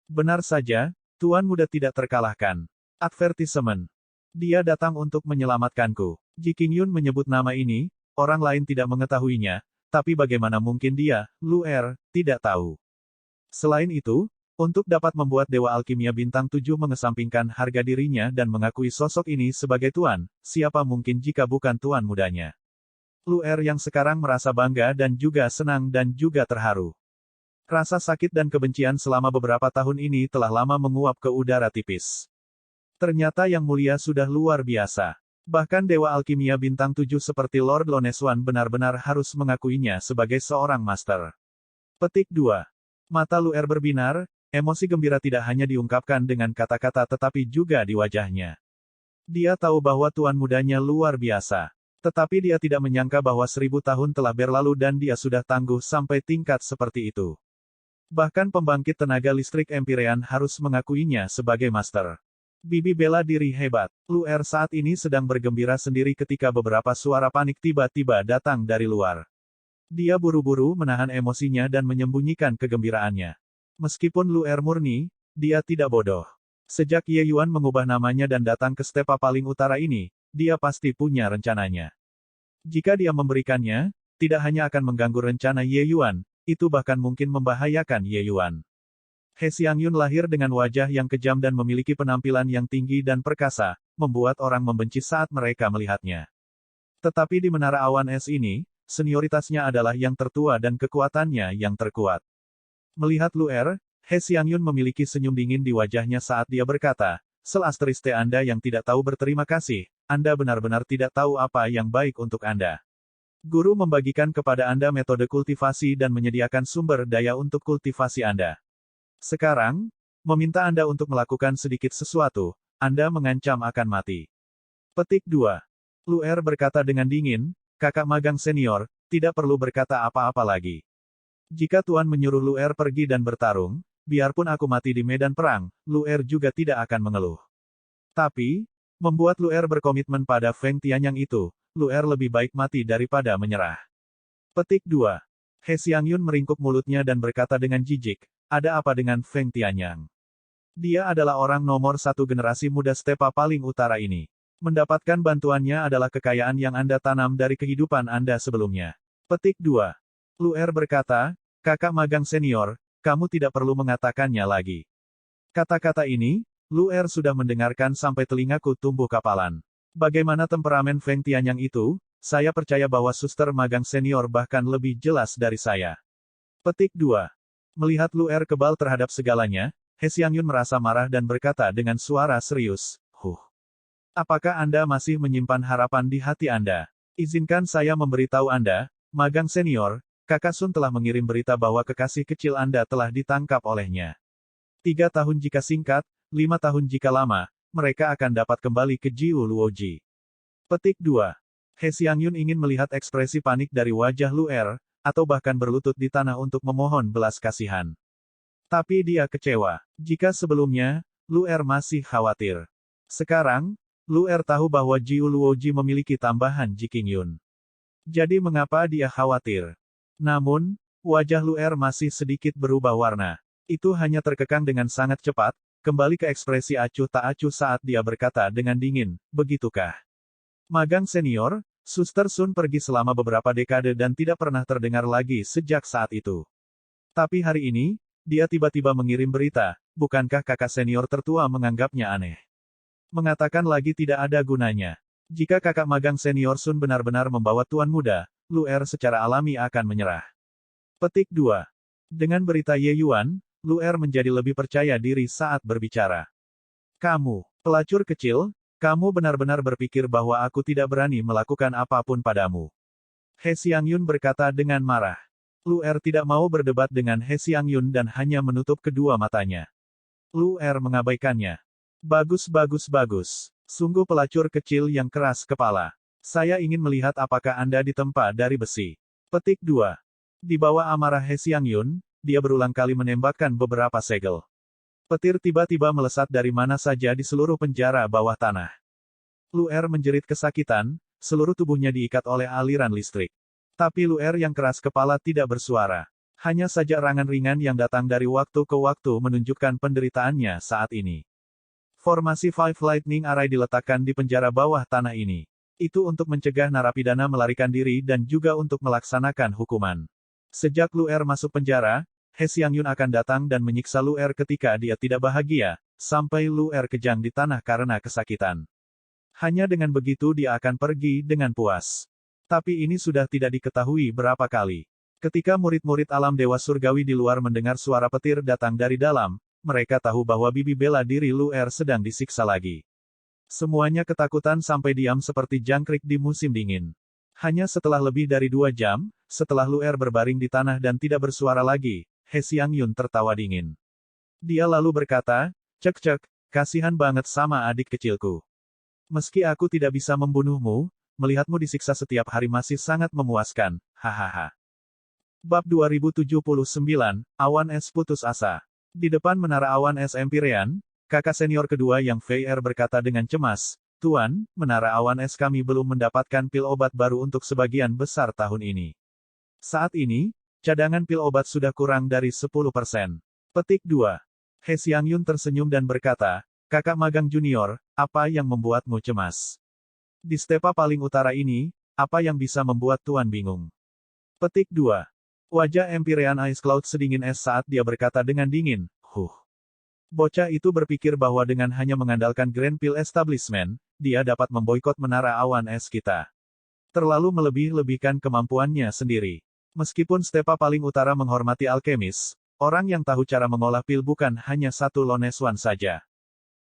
Benar saja, Tuan Muda tidak terkalahkan. Advertisement. Dia datang untuk menyelamatkanku. Ji Qingyun menyebut nama ini, orang lain tidak mengetahuinya, tapi bagaimana mungkin dia, Lu Er, tidak tahu. Selain itu, untuk dapat membuat Dewa Alkimia Bintang 7 mengesampingkan harga dirinya dan mengakui sosok ini sebagai Tuan, siapa mungkin jika bukan Tuan mudanya. Lu Er yang sekarang merasa bangga dan juga senang dan juga terharu. Rasa sakit dan kebencian selama beberapa tahun ini telah lama menguap ke udara tipis. Ternyata Yang Mulia sudah luar biasa. Bahkan Dewa Alkimia Bintang 7 seperti Lord Loneswan benar-benar harus mengakuinya sebagai seorang master. Petik 2. Mata Lu Er berbinar, emosi gembira tidak hanya diungkapkan dengan kata-kata tetapi juga di wajahnya. Dia tahu bahwa tuan mudanya luar biasa. Tetapi dia tidak menyangka bahwa 1000 tahun telah berlalu dan dia sudah tangguh sampai tingkat seperti itu. Bahkan pembangkit tenaga listrik Empyrean harus mengakuinya sebagai master. Bibi bela diri hebat. Lu Er saat ini sedang bergembira sendiri ketika beberapa suara panik tiba-tiba datang dari luar. Dia buru-buru menahan emosinya dan menyembunyikan kegembiraannya. Meskipun Lu Er murni, dia tidak bodoh. Sejak Ye Yuan mengubah namanya dan datang ke stepa paling utara ini, dia pasti punya rencananya. Jika dia memberikannya, tidak hanya akan mengganggu rencana Ye Yuan, itu bahkan mungkin membahayakan Ye Yuan. He Xiangyun lahir dengan wajah yang kejam dan memiliki penampilan yang tinggi dan perkasa, membuat orang membenci saat mereka melihatnya. Tetapi di Menara Awan Es ini, senioritasnya adalah yang tertua dan kekuatannya yang terkuat. Melihat Lu Er, He Xiangyun memiliki senyum dingin di wajahnya saat dia berkata, "Sel asteriste Anda yang tidak tahu berterima kasih, Anda benar-benar tidak tahu apa yang baik untuk Anda. Guru membagikan kepada Anda metode kultivasi dan menyediakan sumber daya untuk kultivasi Anda. Sekarang, meminta Anda untuk melakukan sedikit sesuatu, Anda mengancam akan mati." Petik 2. Lu Er berkata dengan dingin, "Kakak magang senior, tidak perlu berkata apa-apa lagi. Jika Tuan menyuruh Lu Er pergi dan bertarung, biarpun aku mati di medan perang, Lu Er juga tidak akan mengeluh. Tapi, membuat Lu Er berkomitmen pada Feng Tianyang itu, Lu Er lebih baik mati daripada menyerah." Petik 2. He Xiangyun meringkuk mulutnya dan berkata dengan jijik, "Ada apa dengan Feng Tianyang? Dia adalah orang nomor satu generasi muda stepa paling utara ini. Mendapatkan bantuannya adalah kekayaan yang Anda tanam dari kehidupan Anda sebelumnya." Petik 2. Lu Er berkata, "Kakak magang senior, kamu tidak perlu mengatakannya lagi." Kata-kata ini, Lu Er sudah mendengarkan sampai telingaku tumbuh kapalan. Bagaimana temperamen Feng Tianyang itu, saya percaya bahwa suster magang senior bahkan lebih jelas dari saya. Petik 2. Melihat Lu Er kebal terhadap segalanya, He Xiangyun merasa marah dan berkata dengan suara serius, Apakah Anda masih menyimpan harapan di hati Anda? Izinkan saya memberitahu Anda, magang senior, Kakak Sun telah mengirim berita bahwa kekasih kecil Anda telah ditangkap olehnya. 3 tahun jika singkat, 5 tahun jika lama, mereka akan dapat kembali ke Jiu Luoji." Petik 2. He Xiangyun ingin melihat ekspresi panik dari wajah Lu Er, atau bahkan berlutut di tanah untuk memohon belas kasihan. Tapi dia kecewa. Jika sebelumnya, Lu Er masih khawatir. Sekarang, Lu Er tahu bahwa Jiu Luoji memiliki tambahan Ji Qingyun. Jadi mengapa dia khawatir? Namun, wajah Lu Er masih sedikit berubah warna. Itu hanya terkekang dengan sangat cepat, kembali ke ekspresi acuh tak acuh saat dia berkata dengan dingin, "Begitukah? Magang senior, Suster Sun pergi selama beberapa dekade dan tidak pernah terdengar lagi sejak saat itu. Tapi hari ini, dia tiba-tiba mengirim berita, bukankah kakak senior tertua menganggapnya aneh? Mengatakan lagi tidak ada gunanya. Jika kakak magang senior Sun benar-benar membawa tuan muda, Lu Er secara alami akan menyerah." Petik 2. Dengan berita Ye Yuan, Lu Er menjadi lebih percaya diri saat berbicara. "Kamu, pelacur kecil, kamu benar-benar berpikir bahwa aku tidak berani melakukan apapun padamu." He Xiangyun berkata dengan marah. Lu Er tidak mau berdebat dengan He Xiangyun dan hanya menutup kedua matanya. Lu Er mengabaikannya. "Bagus bagus bagus. Sungguh pelacur kecil yang keras kepala. Saya ingin melihat apakah Anda ditempa dari besi." Petik 2. Di bawah amarah He Xiangyun, dia berulang kali menembakkan beberapa segel. Petir tiba-tiba melesat dari mana saja di seluruh penjara bawah tanah. Lu Er menjerit kesakitan, seluruh tubuhnya diikat oleh aliran listrik. Tapi Lu Er yang keras kepala tidak bersuara. Hanya saja erangan ringan yang datang dari waktu ke waktu menunjukkan penderitaannya saat ini. Formasi Five Lightning Array diletakkan di penjara bawah tanah ini. Itu untuk mencegah narapidana melarikan diri dan juga untuk melaksanakan hukuman. Sejak Lu Er masuk penjara, He Xiangyun akan datang dan menyiksa Lu Er ketika dia tidak bahagia, sampai Lu Er kejang di tanah karena kesakitan. Hanya dengan begitu dia akan pergi dengan puas. Tapi ini sudah tidak diketahui berapa kali. Ketika murid-murid alam Dewa Surgawi di luar mendengar suara petir datang dari dalam, mereka tahu bahwa bibi bela diri Lu Er sedang disiksa lagi. Semuanya ketakutan sampai diam seperti jangkrik di musim dingin. Hanya setelah lebih dari 2 jam, setelah Lu Er berbaring di tanah dan tidak bersuara lagi, He Xiangyun tertawa dingin. Dia lalu berkata, "Cek-cek, kasihan banget sama adik kecilku. Meski aku tidak bisa membunuhmu, melihatmu disiksa setiap hari masih sangat memuaskan, hahaha." Bab 2079, Awan Es putus asa. Di depan menara awan es Empyrean, kakak senior kedua yang Fei Er berkata dengan cemas, "Tuan, menara awan es kami belum mendapatkan pil obat baru untuk sebagian besar tahun ini. Saat ini, cadangan pil obat sudah kurang dari 10%. Petik 2. He Xiangyun tersenyum dan berkata, "Kakak magang junior, apa yang membuatmu cemas? Di stepa paling utara ini, apa yang bisa membuat Tuan bingung?" Petik 2. Wajah Empyrean Ice Cloud sedingin es saat dia berkata dengan dingin, Bocah itu berpikir bahwa dengan hanya mengandalkan Grand Pil Establishment, dia dapat memboikot menara awan es kita. Terlalu melebih-lebihkan kemampuannya sendiri. Meskipun stepa paling utara menghormati alkemis, orang yang tahu cara mengolah pil bukan hanya satu Loneswan saja.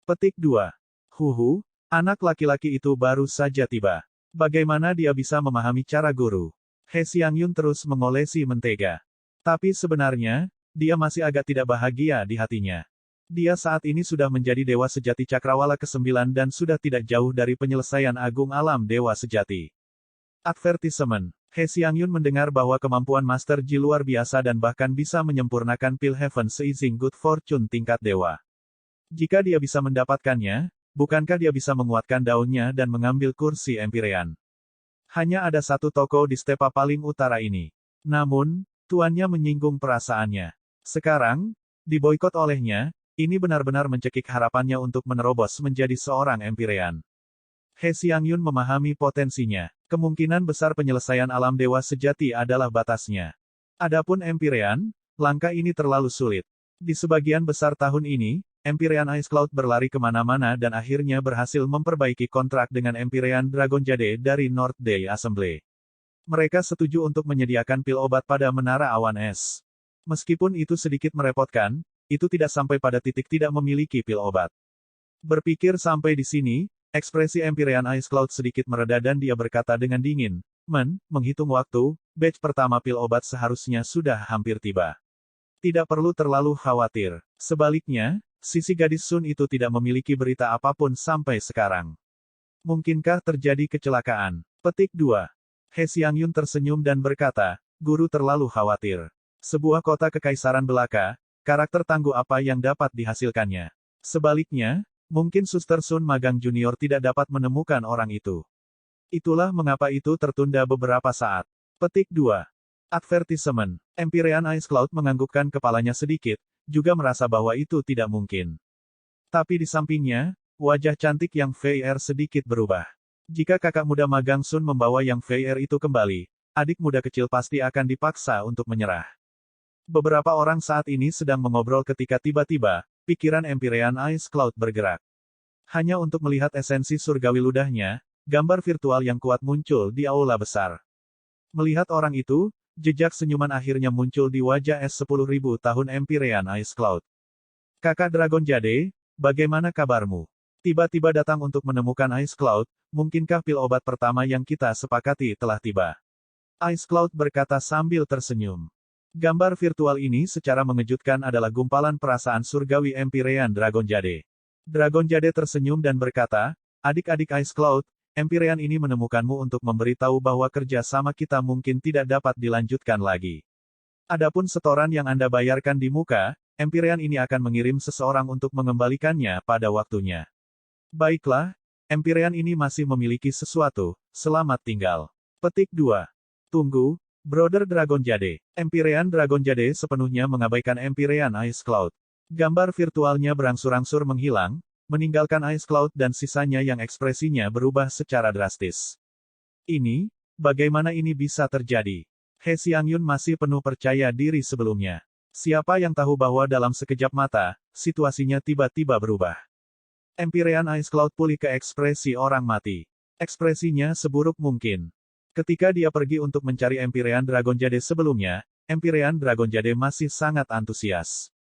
Petik 2. Huhu, anak laki-laki itu baru saja tiba. Bagaimana dia bisa memahami cara guru? He Xiangyun terus mengolesi mentega. Tapi sebenarnya, dia masih agak tidak bahagia di hatinya. Dia saat ini sudah menjadi dewa sejati Cakrawala ke-9 dan sudah tidak jauh dari penyelesaian agung alam dewa sejati. Advertisement. He Xiangyun mendengar bahwa kemampuan Master Ji luar biasa dan bahkan bisa menyempurnakan pil Heaven Seizing Good Fortune tingkat dewa. Jika dia bisa mendapatkannya, bukankah dia bisa menguatkan daunnya dan mengambil kursi Empyrean? Hanya ada satu toko di stepa paling utara ini. Namun, tuannya menyinggung perasaannya. Sekarang, diboikot olehnya, ini benar-benar mencekik harapannya untuk menerobos menjadi seorang Empyrean. He Xiangyun memahami potensinya. Kemungkinan besar penyelesaian alam dewa sejati adalah batasnya. Adapun Empyrean, langkah ini terlalu sulit. Di sebagian besar tahun ini, Empyrean Ice Cloud berlari kemana-mana dan akhirnya berhasil memperbaiki kontrak dengan Empyrean Dragon Jade dari North Day Assembly. Mereka setuju untuk menyediakan pil obat pada Menara Awan Es. Meskipun itu sedikit merepotkan, itu tidak sampai pada titik tidak memiliki pil obat. Berpikir sampai di sini, ekspresi Empyrean Ice Cloud sedikit mereda dan dia berkata dengan dingin, menghitung waktu, batch pertama pil obat seharusnya sudah hampir tiba. Tidak perlu terlalu khawatir. Sebaliknya, sisi gadis Sun itu tidak memiliki berita apapun sampai sekarang. Mungkinkah terjadi kecelakaan? Petik 2. He Xiangyun tersenyum dan berkata, guru terlalu khawatir. Sebuah kota kekaisaran belaka, karakter tangguh apa yang dapat dihasilkannya? Sebaliknya, mungkin Suster Sun Magang Junior tidak dapat menemukan orang itu. Itulah mengapa itu tertunda beberapa saat. Petik 2. Advertisement. Empyrean Ice Cloud menganggukkan kepalanya sedikit, juga merasa bahwa itu tidak mungkin. Tapi di sampingnya, wajah cantik Yang Fei Er sedikit berubah. Jika kakak muda Magang Sun membawa Yang Fei Er itu kembali, adik muda kecil pasti akan dipaksa untuk menyerah. Beberapa orang saat ini sedang mengobrol ketika tiba-tiba, pikiran Empyrean Ice Cloud bergerak. Hanya untuk melihat esensi surgawi ludahnya, gambar virtual yang kuat muncul di aula besar. Melihat orang itu, jejak senyuman akhirnya muncul di wajah S10.000 tahun Empyrean Ice Cloud. Kakak Dragon Jade, bagaimana kabarmu? Tiba-tiba datang untuk menemukan Ice Cloud, mungkinkah pil obat pertama yang kita sepakati telah tiba? Ice Cloud berkata sambil tersenyum. Gambar virtual ini secara mengejutkan adalah gumpalan perasaan surgawi Empyrean Dragon Jade. Dragon Jade tersenyum dan berkata, adik-adik Ice Cloud, Empyrean ini menemukanmu untuk memberitahu bahwa kerja sama kita mungkin tidak dapat dilanjutkan lagi. Adapun setoran yang Anda bayarkan di muka, Empyrean ini akan mengirim seseorang untuk mengembalikannya pada waktunya. Baiklah, Empyrean ini masih memiliki sesuatu, selamat tinggal. Petik 2. Tunggu, Brother Dragon Jade. Empyrean Dragon Jade sepenuhnya mengabaikan Empyrean Ice Cloud. Gambar virtualnya berangsur-angsur menghilang, meninggalkan Ice Cloud dan sisanya yang ekspresinya berubah secara drastis. Ini, bagaimana ini bisa terjadi? He Xiangyun masih penuh percaya diri sebelumnya. Siapa yang tahu bahwa dalam sekejap mata, situasinya tiba-tiba berubah. Empyrean Ice Cloud pulih ke ekspresi orang mati. Ekspresinya seburuk mungkin. Ketika dia pergi untuk mencari Empyrean Dragon Jade sebelumnya, Empyrean Dragon Jade masih sangat antusias.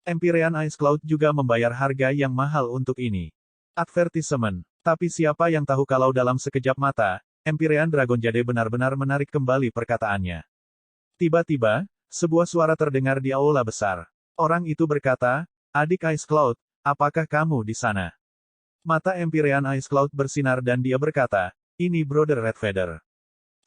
Empyrean Ice Cloud juga membayar harga yang mahal untuk ini. Advertisement. Tapi siapa yang tahu kalau dalam sekejap mata, Empyrean Dragon Jade benar-benar menarik kembali perkataannya. Tiba-tiba, sebuah suara terdengar di aula besar. Orang itu berkata, adik Ice Cloud, apakah kamu di sana? Mata Empyrean Ice Cloud bersinar dan dia berkata, ini Brother Red Feather.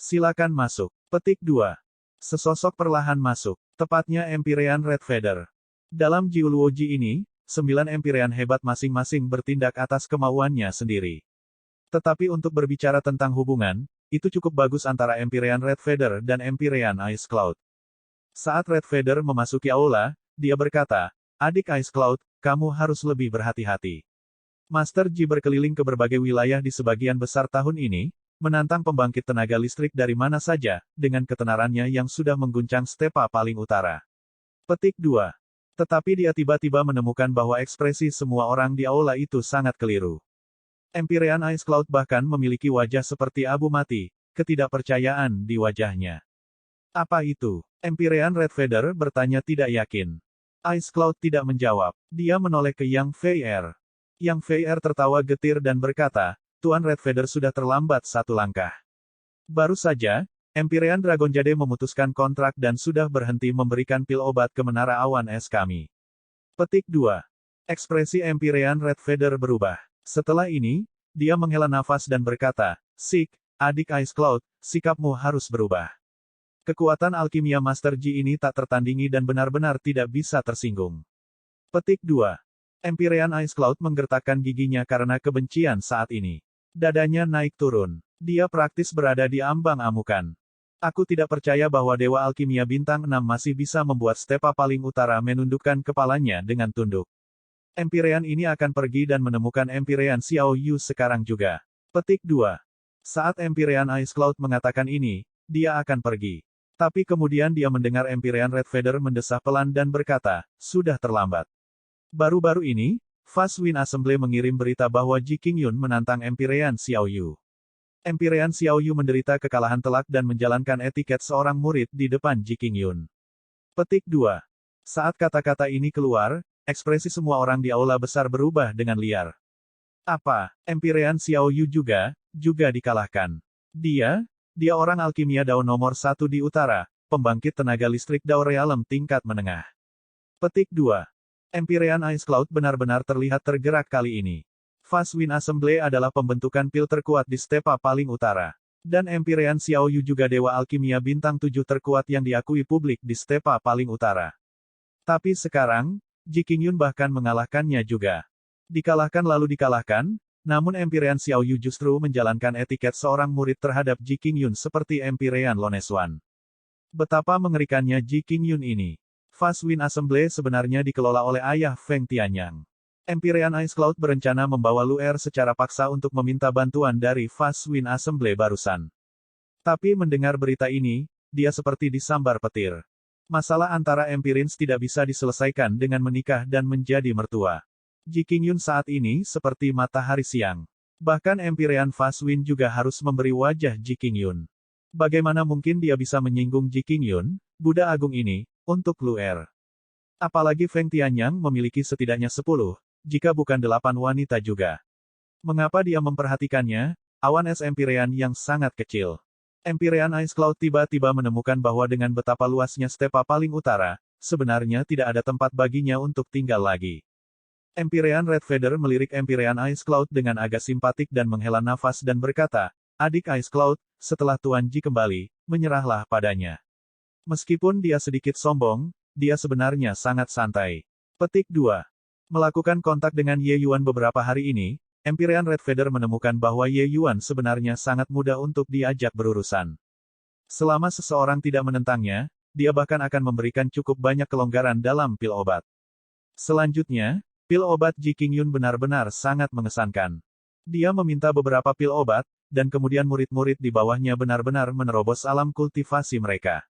Silakan masuk. Petik 2. Sesosok perlahan masuk. Tepatnya Empyrean Red Feather. Dalam Jiuluoji ini, 9 Empyrean hebat masing-masing bertindak atas kemauannya sendiri. Tetapi untuk berbicara tentang hubungan, itu cukup bagus antara Empyrean Red Feather dan Empyrean Ice Cloud. Saat Red Feather memasuki aula, dia berkata, adik Ice Cloud, kamu harus lebih berhati-hati. Master Ji berkeliling ke berbagai wilayah di sebagian besar tahun ini, menantang pembangkit tenaga listrik dari mana saja, dengan ketenarannya yang sudah mengguncang stepa paling utara. Petik 2. Tetapi dia tiba-tiba menemukan bahwa ekspresi semua orang di aula itu sangat keliru. Empyrean Ice Cloud bahkan memiliki wajah seperti abu mati, ketidakpercayaan di wajahnya. Apa itu? Empyrean Red Feather bertanya tidak yakin. Ice Cloud tidak menjawab. Dia menoleh ke Yang Fei-er. Yang Fei-er tertawa getir dan berkata, Tuan Red Feather sudah terlambat satu langkah. Baru saja, Empyrean Dragon Jade memutuskan kontrak dan sudah berhenti memberikan pil obat ke menara awan es kami. Petik 2. Ekspresi Empyrean Red Feather berubah. Setelah ini, dia menghela nafas dan berkata, Sik, adik Ice Cloud, sikapmu harus berubah. Kekuatan alkimia Master Ji ini tak tertandingi dan benar-benar tidak bisa tersinggung. Petik 2. Empyrean Ice Cloud menggertakkan giginya karena kebencian saat ini. Dadanya naik turun. Dia praktis berada di ambang amukan. Aku tidak percaya bahwa Dewa Alkimia Bintang 6 masih bisa membuat Stepa paling utara menundukkan kepalanya dengan tunduk. Empyrean ini akan pergi dan menemukan Empyrean Xiao Yu sekarang juga. Petik 2. Saat Empyrean Ice Cloud mengatakan ini, dia akan pergi. Tapi kemudian dia mendengar Empyrean Red Feather mendesah pelan dan berkata, sudah terlambat. Baru-baru ini, Fast Wind Assembly mengirim berita bahwa Ji Qingyun menantang Empyrean Xiao Yu. Empyrean Xiao Yu menderita kekalahan telak dan menjalankan etiket seorang murid di depan Ji Qingyun. Petik 2. Saat kata-kata ini keluar, ekspresi semua orang di aula besar berubah dengan liar. Apa, Empyrean Xiao Yu juga dikalahkan? Dia orang alkimia Dao nomor 1 di utara, pembangkit tenaga listrik Dao Realem tingkat menengah. Petik 2. Empyrean Ice Cloud benar-benar terlihat tergerak kali ini. Fast Wind Assembly adalah pembentukan pil terkuat di Stepa paling utara. Dan Empyrean Xiao Yu juga Dewa Alkimia Bintang 7 terkuat yang diakui publik di Stepa paling utara. Tapi sekarang, Ji Qingyun bahkan mengalahkannya juga. Dikalahkan lalu dikalahkan, namun Empyrean Xiao Yu justru menjalankan etiket seorang murid terhadap Ji Qingyun seperti Empyrean Loneswan. Betapa mengerikannya Ji Qingyun ini. Fast Wind Assembly sebenarnya dikelola oleh ayah Feng Tianyang. Empyrean Ice Cloud berencana membawa Luer secara paksa untuk meminta bantuan dari Fast Wind Assembly barusan. Tapi mendengar berita ini, dia seperti disambar petir. Masalah antara Empyreans tidak bisa diselesaikan dengan menikah dan menjadi mertua. Ji Qingyun saat ini seperti matahari siang. Bahkan Empyrean Fast Wind juga harus memberi wajah Ji Qingyun. Bagaimana mungkin dia bisa menyinggung Ji Qingyun, Buddha Agung ini, untuk Luer? Apalagi Feng Tianyang memiliki setidaknya 10, jika bukan 8 wanita juga. Mengapa dia memperhatikannya? Awan es Empyrean yang sangat kecil. Empyrean Ice Cloud tiba-tiba menemukan bahwa dengan betapa luasnya Stepa paling utara, sebenarnya tidak ada tempat baginya untuk tinggal lagi. Empyrean Red Feather melirik Empyrean Ice Cloud dengan agak simpatik dan menghela nafas dan berkata, Adik Ice Cloud, setelah Tuan Ji kembali, menyerahlah padanya. Meskipun dia sedikit sombong, dia sebenarnya sangat santai. Petik 2. Melakukan kontak dengan Ye Yuan beberapa hari ini, Empyrean Red Feather menemukan bahwa Ye Yuan sebenarnya sangat mudah untuk diajak berurusan. Selama seseorang tidak menentangnya, dia bahkan akan memberikan cukup banyak kelonggaran dalam pil obat. Selanjutnya, pil obat Ji Qingyun benar-benar sangat mengesankan. Dia meminta beberapa pil obat, dan kemudian murid-murid di bawahnya benar-benar menerobos alam kultivasi mereka.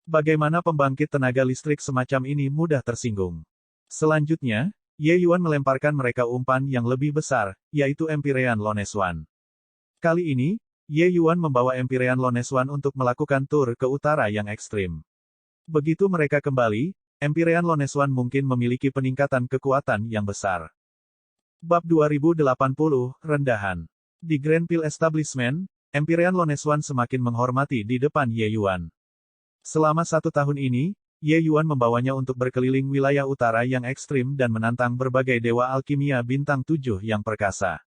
Bagaimana pembangkit tenaga listrik semacam ini mudah tersinggung? Selanjutnya, Ye Yuan melemparkan mereka umpan yang lebih besar, yaitu Empyrean Loneswan. Kali ini, Ye Yuan membawa Empyrean Loneswan untuk melakukan tur ke utara yang ekstrim. Begitu mereka kembali, Empyrean Loneswan mungkin memiliki peningkatan kekuatan yang besar. Bab 2080, Rendahan. Di Grand Pil Establishment, Empyrean Loneswan semakin menghormati di depan Ye Yuan. Selama 1 tahun ini, Ye Yuan membawanya untuk berkeliling wilayah utara yang ekstrim dan menantang berbagai dewa alkimia bintang 7 yang perkasa.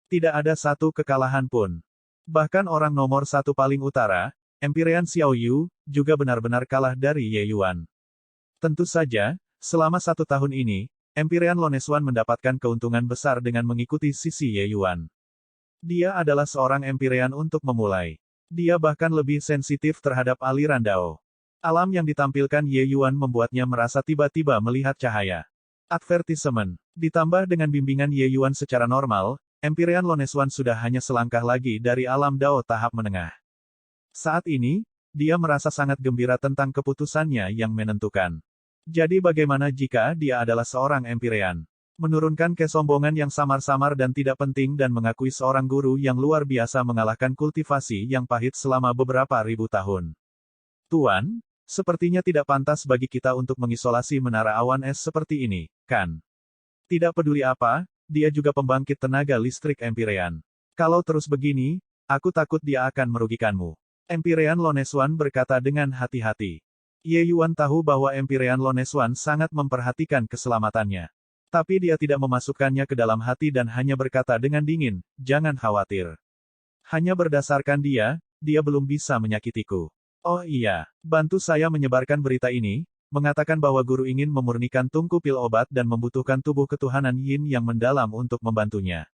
Tidak ada satu kekalahan pun. Bahkan orang nomor 1 paling utara, Empyrean Xiao Yu, juga benar-benar kalah dari Ye Yuan. Tentu saja, selama 1 tahun ini, Empyrean Loneswan mendapatkan keuntungan besar dengan mengikuti sisi Ye Yuan. Dia adalah seorang Empyrean untuk memulai. Dia bahkan lebih sensitif terhadap aliran Dao. Alam yang ditampilkan Ye Yuan membuatnya merasa tiba-tiba melihat cahaya. Advertisement. Ditambah dengan bimbingan Ye Yuan secara normal, Empyrean Loneswan sudah hanya selangkah lagi dari alam Dao tahap menengah. Saat ini, dia merasa sangat gembira tentang keputusannya yang menentukan. Jadi bagaimana jika dia adalah seorang Empyrean? Menurunkan kesombongan yang samar-samar dan tidak penting dan mengakui seorang guru yang luar biasa mengalahkan kultivasi yang pahit selama beberapa ribu tahun. Tuan, Sepertinya tidak pantas bagi kita untuk mengisolasi menara awan es seperti ini, kan? Tidak peduli apa, dia juga pembangkit tenaga listrik Empyrean. Kalau terus begini, aku takut dia akan merugikanmu. Empyrean Loneswan berkata dengan hati-hati. Ye Yuan tahu bahwa Empyrean Loneswan sangat memperhatikan keselamatannya. Tapi dia tidak memasukkannya ke dalam hati dan hanya berkata dengan dingin, jangan khawatir. Hanya berdasarkan dia belum bisa menyakitiku. Oh iya, bantu saya menyebarkan berita ini, mengatakan bahwa guru ingin memurnikan tungku pil obat dan membutuhkan tubuh ketuhanan Yin yang mendalam untuk membantunya.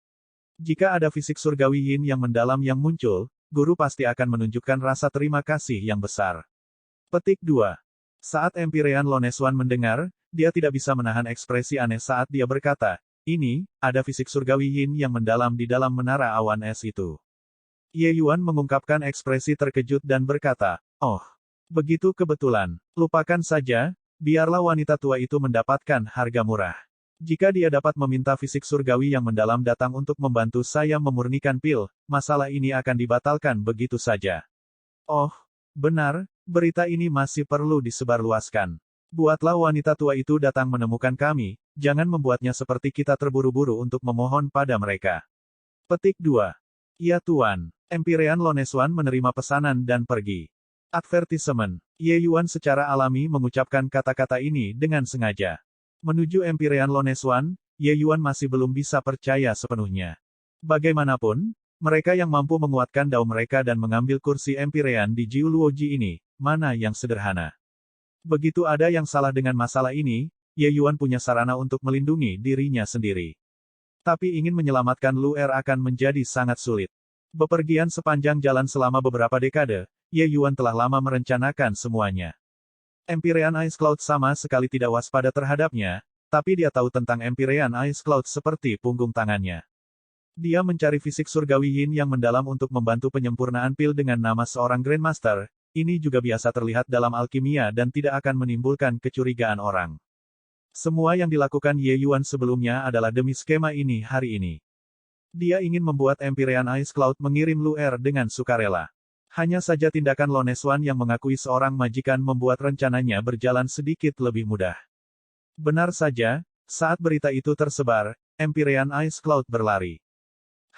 Jika ada fisik surgawi Yin yang mendalam yang muncul, guru pasti akan menunjukkan rasa terima kasih yang besar. Petik 2. Saat Empyrean Loneswan mendengar, dia tidak bisa menahan ekspresi aneh saat dia berkata, ini, ada fisik surgawi Yin yang mendalam di dalam menara awan es itu. Ye Yuan mengungkapkan ekspresi terkejut dan berkata, oh, begitu kebetulan. Lupakan saja, biarlah wanita tua itu mendapatkan harga murah. Jika dia dapat meminta fisik surgawi yang mendalam datang untuk membantu saya memurnikan pil, masalah ini akan dibatalkan begitu saja. Oh, benar, berita ini masih perlu disebarluaskan. Buatlah wanita tua itu datang menemukan kami, jangan membuatnya seperti kita terburu-buru untuk memohon pada mereka. Petik 2. Ya Tuan. Empyrean Loneswan menerima pesanan dan pergi. Advertisement. Ye Yuan secara alami mengucapkan kata-kata ini dengan sengaja. Menuju Empyrean Loneswan, Ye Yuan masih belum bisa percaya sepenuhnya. Bagaimanapun, mereka yang mampu menguatkan dao mereka dan mengambil kursi Empyrean di Jiu Luoji ini, mana yang sederhana. Begitu ada yang salah dengan masalah ini, Ye Yuan punya sarana untuk melindungi dirinya sendiri. Tapi ingin menyelamatkan Luer akan menjadi sangat sulit. Bepergian sepanjang jalan selama beberapa dekade, Ye Yuan telah lama merencanakan semuanya. Empyrean Ice Cloud sama sekali tidak waspada terhadapnya, tapi dia tahu tentang Empyrean Ice Cloud seperti punggung tangannya. Dia mencari fisik surgawi Yin yang mendalam untuk membantu penyempurnaan pil dengan nama seorang Grandmaster, ini juga biasa terlihat dalam alkimia dan tidak akan menimbulkan kecurigaan orang. Semua yang dilakukan Ye Yuan sebelumnya adalah demi skema ini hari ini. Dia ingin membuat Empyrean Ice Cloud mengirim Luer dengan sukarela. Hanya saja tindakan Loneswan yang mengakui seorang majikan membuat rencananya berjalan sedikit lebih mudah. Benar saja, saat berita itu tersebar, Empyrean Ice Cloud berlari.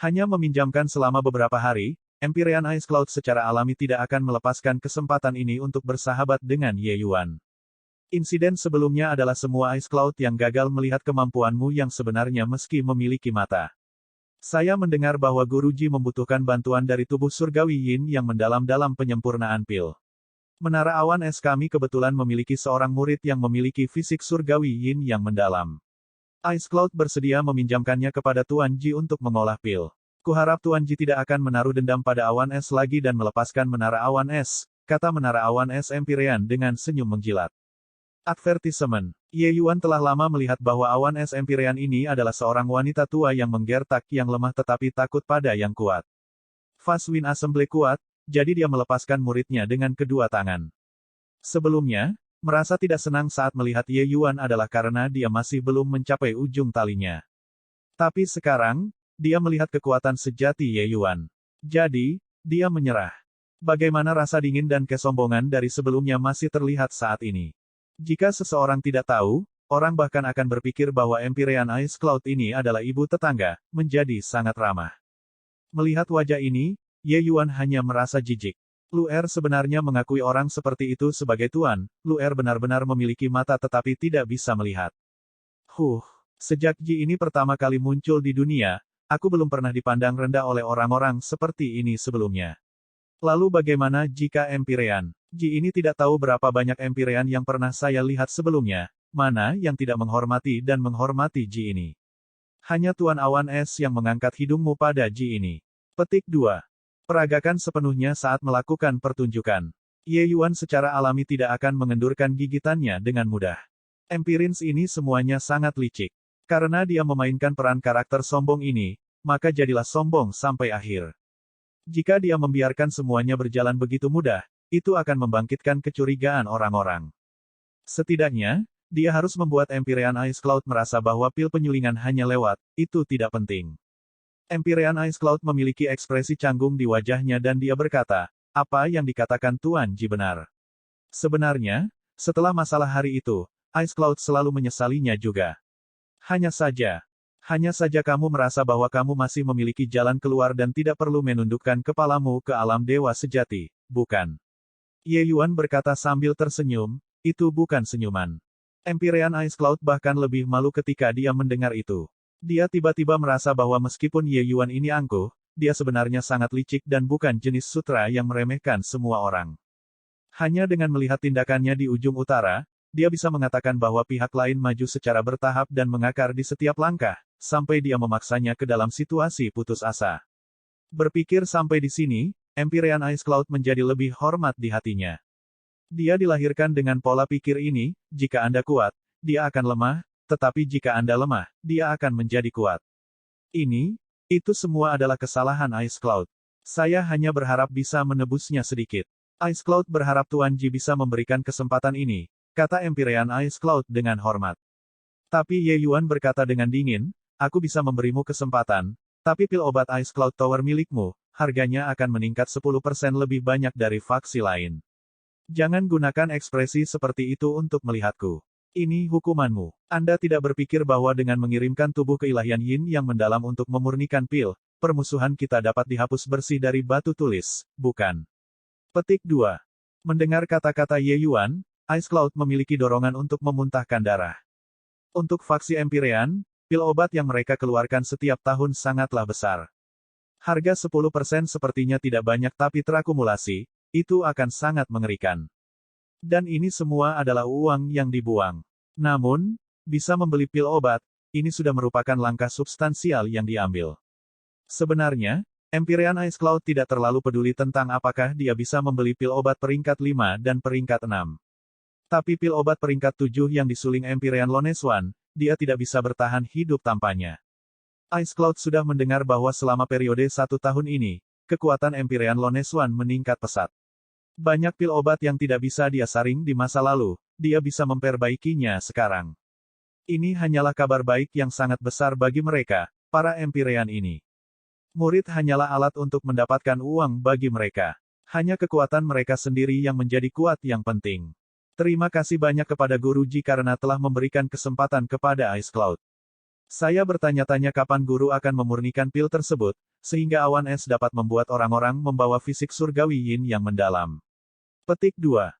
Hanya meminjamkan selama beberapa hari, Empyrean Ice Cloud secara alami tidak akan melepaskan kesempatan ini untuk bersahabat dengan Ye Yuan. Insiden sebelumnya adalah semua Ice Cloud yang gagal melihat kemampuanmu yang sebenarnya meski memiliki mata. Saya mendengar bahwa Guruji membutuhkan bantuan dari tubuh surgawi Yin yang mendalam dalam penyempurnaan pil. Menara awan es kami kebetulan memiliki seorang murid yang memiliki fisik surgawi Yin yang mendalam. Ice Cloud bersedia meminjamkannya kepada Tuan Ji untuk mengolah pil. Kuharap Tuan Ji tidak akan menaruh dendam pada awan es lagi dan melepaskan menara awan es, kata menara awan es Empyrean dengan senyum menjilat. Advertisement. Ye Yuan telah lama melihat bahwa awan es Empyrean ini adalah seorang wanita tua yang menggertak yang lemah tetapi takut pada yang kuat. Fast Wind Assembly kuat, jadi dia melepaskan muridnya dengan kedua tangan. Sebelumnya, merasa tidak senang saat melihat Ye Yuan adalah karena dia masih belum mencapai ujung talinya. Tapi sekarang, dia melihat kekuatan sejati Ye Yuan. Jadi, dia menyerah. Bagaimana rasa dingin dan kesombongan dari sebelumnya masih terlihat saat ini. Jika seseorang tidak tahu, orang bahkan akan berpikir bahwa Empyrean Ice Cloud ini adalah ibu tetangga, menjadi sangat ramah. Melihat wajah ini, Ye Yuan hanya merasa jijik. Luer sebenarnya mengakui orang seperti itu sebagai tuan, Luer benar-benar memiliki mata tetapi tidak bisa melihat. Sejak Ji ini pertama kali muncul di dunia, aku belum pernah dipandang rendah oleh orang-orang seperti ini sebelumnya. Lalu bagaimana jika Empyrean? Ji ini tidak tahu berapa banyak Empyrean yang pernah saya lihat sebelumnya, mana yang tidak menghormati dan menghormati Ji ini. Hanya Tuan Awan Es yang mengangkat hidungmu pada Ji ini. Petik 2. Peragakan sepenuhnya saat melakukan pertunjukan. Ye Yuan secara alami tidak akan mengendurkan gigitannya dengan mudah. Empyreans ini semuanya sangat licik. Karena dia memainkan peran karakter sombong ini, maka jadilah sombong sampai akhir. Jika dia membiarkan semuanya berjalan begitu mudah, itu akan membangkitkan kecurigaan orang-orang. Setidaknya, dia harus membuat Empyrean Ice Cloud merasa bahwa pil penyulingan hanya lewat, itu tidak penting. Empyrean Ice Cloud memiliki ekspresi canggung di wajahnya dan dia berkata, apa yang dikatakan Tuan Ji benar. Sebenarnya, setelah masalah hari itu, Ice Cloud selalu menyesalinya juga. Hanya saja kamu merasa bahwa kamu masih memiliki jalan keluar dan tidak perlu menundukkan kepalamu ke alam dewa sejati, bukan? Ye Yuan berkata sambil tersenyum, itu bukan senyuman. Empyrean Ice Cloud bahkan lebih malu ketika dia mendengar itu. Dia tiba-tiba merasa bahwa meskipun Ye Yuan ini angkuh, dia sebenarnya sangat licik dan bukan jenis sutra yang meremehkan semua orang. Hanya dengan melihat tindakannya di ujung utara, dia bisa mengatakan bahwa pihak lain maju secara bertahap dan mengakar di setiap langkah, sampai dia memaksanya ke dalam situasi putus asa. Berpikir sampai di sini, Empyrean Ice Cloud menjadi lebih hormat di hatinya. Dia dilahirkan dengan pola pikir ini, jika Anda kuat, dia akan lemah, tetapi jika Anda lemah, dia akan menjadi kuat. Itu semua adalah kesalahan Ice Cloud. Saya hanya berharap bisa menebusnya sedikit. Ice Cloud berharap Tuan Ji bisa memberikan kesempatan ini, kata Empyrean Ice Cloud dengan hormat. Tapi Ye Yuan berkata dengan dingin, aku bisa memberimu kesempatan, tapi pil obat Ice Cloud Tower milikmu, harganya akan meningkat 10% lebih banyak dari faksi lain. Jangan gunakan ekspresi seperti itu untuk melihatku. Ini hukumanmu. Anda tidak berpikir bahwa dengan mengirimkan tubuh keilahian Yin yang mendalam untuk memurnikan pil, permusuhan kita dapat dihapus bersih dari batu tulis, bukan? Petik 2. Mendengar kata-kata Ye Yuan, Ice Cloud memiliki dorongan untuk memuntahkan darah. Untuk faksi Empyrean, pil obat yang mereka keluarkan setiap tahun sangatlah besar. Harga 10% sepertinya tidak banyak tapi terakumulasi, itu akan sangat mengerikan. Dan ini semua adalah uang yang dibuang. Namun, bisa membeli pil obat, ini sudah merupakan langkah substansial yang diambil. Sebenarnya, Empyrean Ice Cloud tidak terlalu peduli tentang apakah dia bisa membeli pil obat peringkat 5 dan peringkat 6. Tapi pil obat peringkat 7 yang disuling Empyrean Loneswan, dia tidak bisa bertahan hidup tanpanya. Ice Cloud sudah mendengar bahwa selama periode 1 tahun ini, kekuatan Empyrean Loneswan meningkat pesat. Banyak pil obat yang tidak bisa dia saring di masa lalu, dia bisa memperbaikinya sekarang. Ini hanyalah kabar baik yang sangat besar bagi mereka, para Empyrean ini. Murid hanyalah alat untuk mendapatkan uang bagi mereka. Hanya kekuatan mereka sendiri yang menjadi kuat yang penting. Terima kasih banyak kepada Guruji karena telah memberikan kesempatan kepada Ice Cloud. Saya bertanya-tanya kapan guru akan memurnikan pil tersebut, sehingga awan es dapat membuat orang-orang membawa fisik surgawi Yin yang mendalam. Petik 2.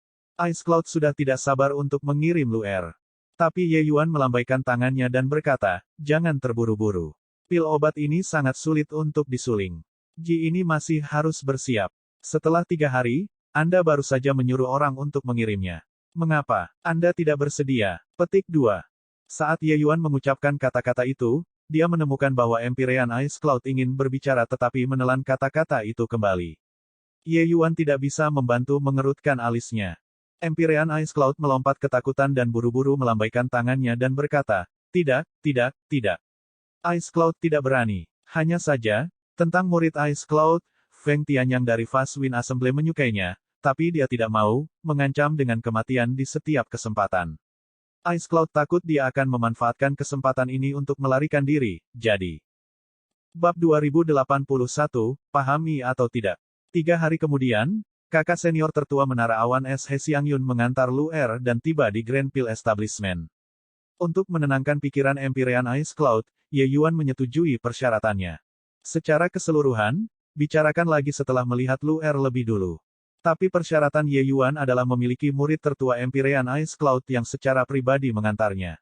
Ice Cloud sudah tidak sabar untuk mengirim Luer. Tapi Ye Yuan melambaikan tangannya dan berkata, jangan terburu-buru. Pil obat ini sangat sulit untuk disuling. Ji ini masih harus bersiap. Setelah 3 hari, Anda baru saja menyuruh orang untuk mengirimnya. Mengapa Anda tidak bersedia? Petik 2. Saat Ye Yuan mengucapkan kata-kata itu, dia menemukan bahwa Empyrean Ice Cloud ingin berbicara tetapi menelan kata-kata itu kembali. Ye Yuan tidak bisa membantu mengerutkan alisnya. Empyrean Ice Cloud melompat ketakutan dan buru-buru melambaikan tangannya dan berkata, tidak. Ice Cloud tidak berani. Hanya saja, tentang murid Ice Cloud, Feng Tianyang dari Fast Wind Assembly menyukainya, tapi dia tidak mau mengancam dengan kematian di setiap kesempatan. Ice Cloud takut dia akan memanfaatkan kesempatan ini untuk melarikan diri, jadi. Bab 2081, pahami atau tidak? 3 hari kemudian, kakak senior tertua Menara Awan Es He Xiangyun mengantar Luer dan tiba di Grand Pil Establishment. Untuk menenangkan pikiran Empyrean Ice Cloud, Ye Yuan menyetujui persyaratannya. Secara keseluruhan, bicarakan lagi setelah melihat Luer lebih dulu. Tapi persyaratan Ye Yuan adalah memiliki murid tertua Empyrean Ice Cloud yang secara pribadi mengantarnya.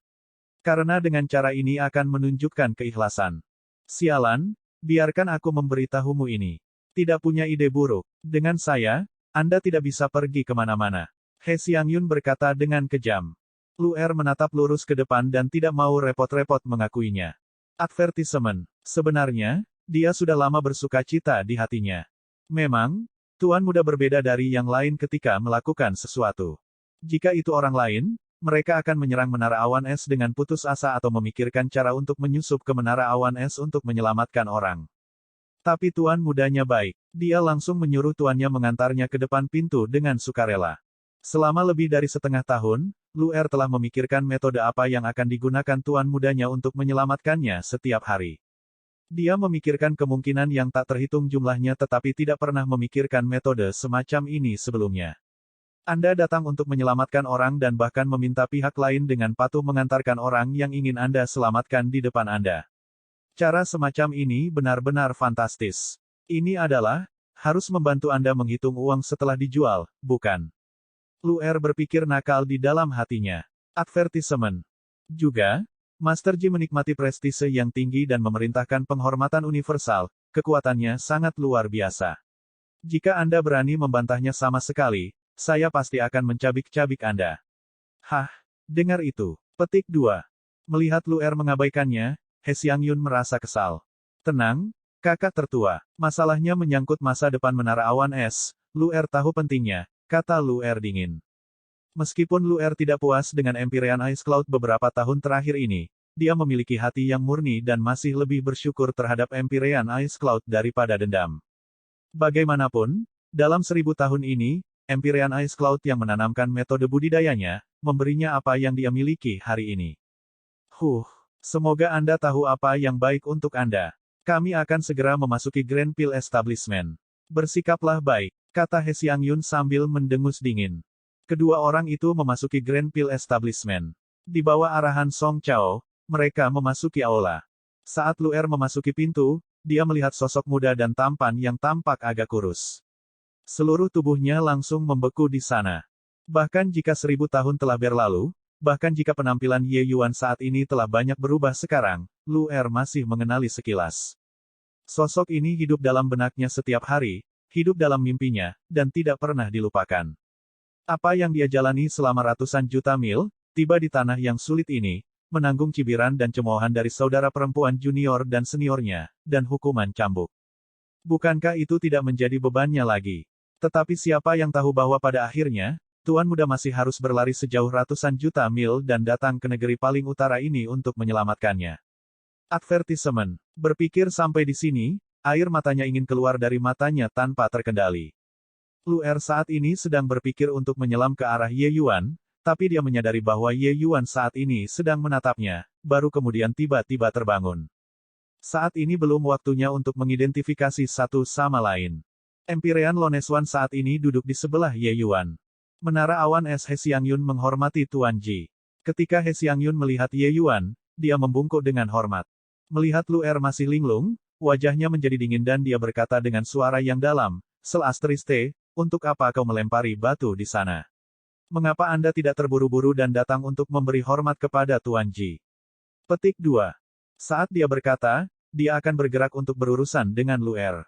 Karena dengan cara ini akan menunjukkan keikhlasan. Sialan, biarkan aku memberitahumu ini. Tidak punya ide buruk. Dengan saya, Anda tidak bisa pergi kemana-mana. He Xiangyun berkata dengan kejam. Luer menatap lurus ke depan dan tidak mau repot-repot mengakuinya. Advertisement. Sebenarnya, dia sudah lama bersuka cita di hatinya. Memang, Tuan Muda berbeda dari yang lain ketika melakukan sesuatu. Jika itu orang lain, mereka akan menyerang Menara Awan Es dengan putus asa atau memikirkan cara untuk menyusup ke Menara Awan Es untuk menyelamatkan orang. Tapi Tuan Mudanya baik. Dia langsung menyuruh tuannya mengantarnya ke depan pintu dengan sukarela. Selama lebih dari setengah tahun, Luer telah memikirkan metode apa yang akan digunakan Tuan Mudanya untuk menyelamatkannya setiap hari. Dia memikirkan kemungkinan yang tak terhitung jumlahnya tetapi tidak pernah memikirkan metode semacam ini sebelumnya. Anda datang untuk menyelamatkan orang dan bahkan meminta pihak lain dengan patuh mengantarkan orang yang ingin Anda selamatkan di depan Anda. Cara semacam ini benar-benar fantastis. Ini adalah, harus membantu Anda menghitung uang setelah dijual, bukan? Luer berpikir nakal di dalam hatinya. Advertisement. Juga, Master Yi menikmati prestise yang tinggi dan memerintahkan penghormatan universal, kekuatannya sangat luar biasa. Jika Anda berani membantahnya sama sekali, saya pasti akan mencabik-cabik Anda. Hah, dengar itu. Petik 2. Melihat Luer mengabaikannya, He Xiangyun merasa kesal. Tenang, kakak tertua. Masalahnya menyangkut masa depan menara awan es, Luer tahu pentingnya, kata Luer dingin. Meskipun Luer tidak puas dengan Empyrean Ice Cloud beberapa tahun terakhir ini, dia memiliki hati yang murni dan masih lebih bersyukur terhadap Empyrean Ice Cloud daripada dendam. Bagaimanapun, dalam 1000 tahun ini, Empyrean Ice Cloud yang menanamkan metode budidayanya, memberinya apa yang dia miliki hari ini. Semoga Anda tahu apa yang baik untuk Anda. Kami akan segera memasuki Grand Pile Establishment. Bersikaplah baik, kata He Xiangyun sambil mendengus dingin. Kedua orang itu memasuki Grand Pile Establishment. Di bawah arahan Song Chao, mereka memasuki aula. Saat Luer memasuki pintu, dia melihat sosok muda dan tampan yang tampak agak kurus. Seluruh tubuhnya langsung membeku di sana. Bahkan jika 1000 tahun telah berlalu, bahkan jika penampilan Ye Yuan saat ini telah banyak berubah sekarang, Luer masih mengenali sekilas. Sosok ini hidup dalam benaknya setiap hari, hidup dalam mimpinya, dan tidak pernah dilupakan. Apa yang dia jalani selama ratusan juta mil, tiba di tanah yang sulit ini, menanggung cibiran dan cemoohan dari saudara perempuan junior dan seniornya, dan hukuman cambuk. Bukankah itu tidak menjadi bebannya lagi? Tetapi siapa yang tahu bahwa pada akhirnya, Tuan Muda masih harus berlari sejauh ratusan juta mil dan datang ke negeri paling utara ini untuk menyelamatkannya. Advertisement. Berpikir sampai di sini, air matanya ingin keluar dari matanya tanpa terkendali. Luer saat ini sedang berpikir untuk menyelam ke arah Ye Yuan, tapi dia menyadari bahwa Ye Yuan saat ini sedang menatapnya, baru kemudian tiba-tiba terbangun. Saat ini belum waktunya untuk mengidentifikasi satu sama lain. Empyrean Loneswan saat ini duduk di sebelah Ye Yuan. Menara awan es He Xiangyun menghormati Tuan Ji. Ketika He Xiangyun melihat Ye Yuan, dia membungkuk dengan hormat. Melihat Luer masih linglung, wajahnya menjadi dingin dan dia berkata dengan suara yang dalam, "Selasтрiste, untuk apa kau melempari batu di sana? Mengapa Anda tidak terburu-buru dan datang untuk memberi hormat kepada Tuan Ji?" Petik 2. Saat dia berkata, dia akan bergerak untuk berurusan dengan Luer.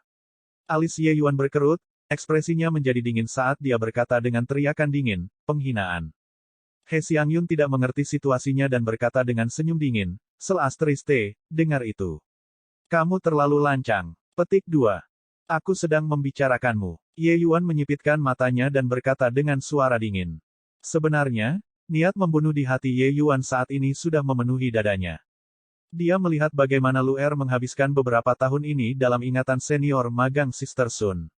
Alis Ye Yuan berkerut, ekspresinya menjadi dingin saat dia berkata dengan teriakan dingin, "Penghinaan." He Xiangyun tidak mengerti situasinya dan berkata dengan senyum dingin, "Selasтрiste, dengar itu. Kamu terlalu lancang." Petik 2. Aku sedang membicarakanmu. Ye Yuan menyipitkan matanya dan berkata dengan suara dingin. Sebenarnya, niat membunuh di hati Ye Yuan saat ini sudah memenuhi dadanya. Dia melihat bagaimana Luer menghabiskan beberapa tahun ini dalam ingatan senior magang Sister Sun.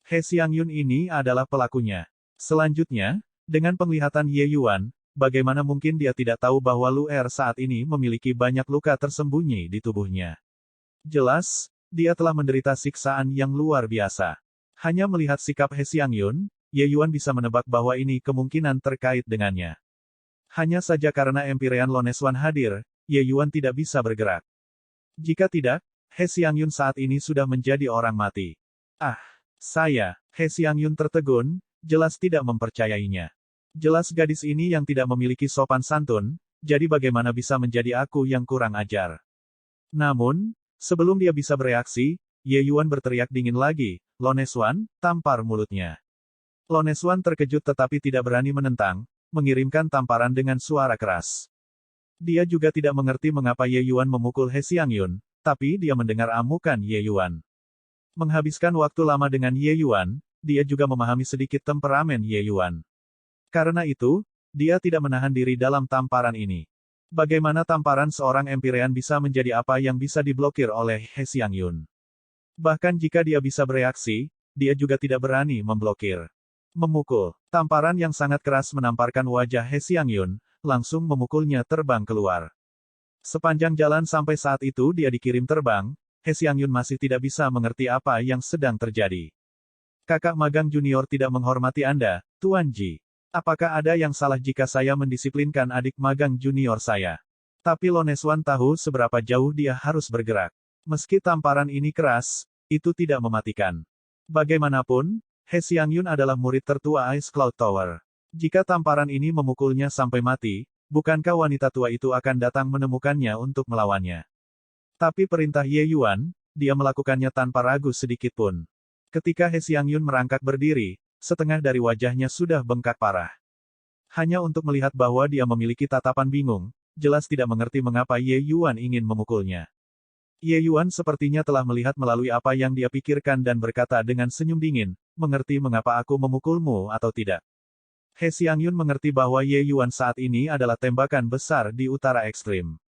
He Xiangyun ini adalah pelakunya. Selanjutnya, dengan penglihatan Ye Yuan, bagaimana mungkin dia tidak tahu bahwa Luer saat ini memiliki banyak luka tersembunyi di tubuhnya. Jelas, dia telah menderita siksaan yang luar biasa. Hanya melihat sikap He Xiangyun, Ye Yuan bisa menebak bahwa ini kemungkinan terkait dengannya. Hanya saja karena Empyrean Loneswan hadir, Ye Yuan tidak bisa bergerak. Jika tidak, He Xiangyun saat ini sudah menjadi orang mati. He Xiangyun tertegun, jelas tidak mempercayainya. Jelas gadis ini yang tidak memiliki sopan santun, jadi bagaimana bisa menjadi aku yang kurang ajar. Namun, sebelum dia bisa bereaksi, Ye Yuan berteriak dingin lagi, "Loneswan, tampar mulutnya." Loneswan terkejut tetapi tidak berani menentang, mengirimkan tamparan dengan suara keras. Dia juga tidak mengerti mengapa Ye Yuan memukul He Xiangyun, tapi dia mendengar amukan Ye Yuan. Menghabiskan waktu lama dengan Ye Yuan, dia juga memahami sedikit temperamen Ye Yuan. Karena itu, dia tidak menahan diri dalam tamparan ini. Bagaimana tamparan seorang Empyrean bisa menjadi apa yang bisa diblokir oleh He Xiangyun? Bahkan jika dia bisa bereaksi, dia juga tidak berani memblokir. Memukul. Tamparan yang sangat keras menamparkan wajah He Xiangyun, langsung memukulnya terbang keluar. Sepanjang jalan sampai saat itu dia dikirim terbang, He Xiangyun masih tidak bisa mengerti apa yang sedang terjadi. Kakak magang junior tidak menghormati Anda, Tuan Ji. Apakah ada yang salah jika saya mendisiplinkan adik magang junior saya? Tapi Loneswan tahu seberapa jauh dia harus bergerak. Meski tamparan ini keras, itu tidak mematikan. Bagaimanapun, He Xiangyun adalah murid tertua Ice Cloud Tower. Jika tamparan ini memukulnya sampai mati, bukankah wanita tua itu akan datang menemukannya untuk melawannya? Tapi perintah Ye Yuan, dia melakukannya tanpa ragu sedikitpun. Ketika He Xiangyun merangkak berdiri, setengah dari wajahnya sudah bengkak parah. Hanya untuk melihat bahwa dia memiliki tatapan bingung, jelas tidak mengerti mengapa Ye Yuan ingin memukulnya. Ye Yuan sepertinya telah melihat melalui apa yang dia pikirkan dan berkata dengan senyum dingin, mengerti mengapa aku memukulmu atau tidak. He Xiangyun mengerti bahwa Ye Yuan saat ini adalah tembakan besar di utara ekstrim.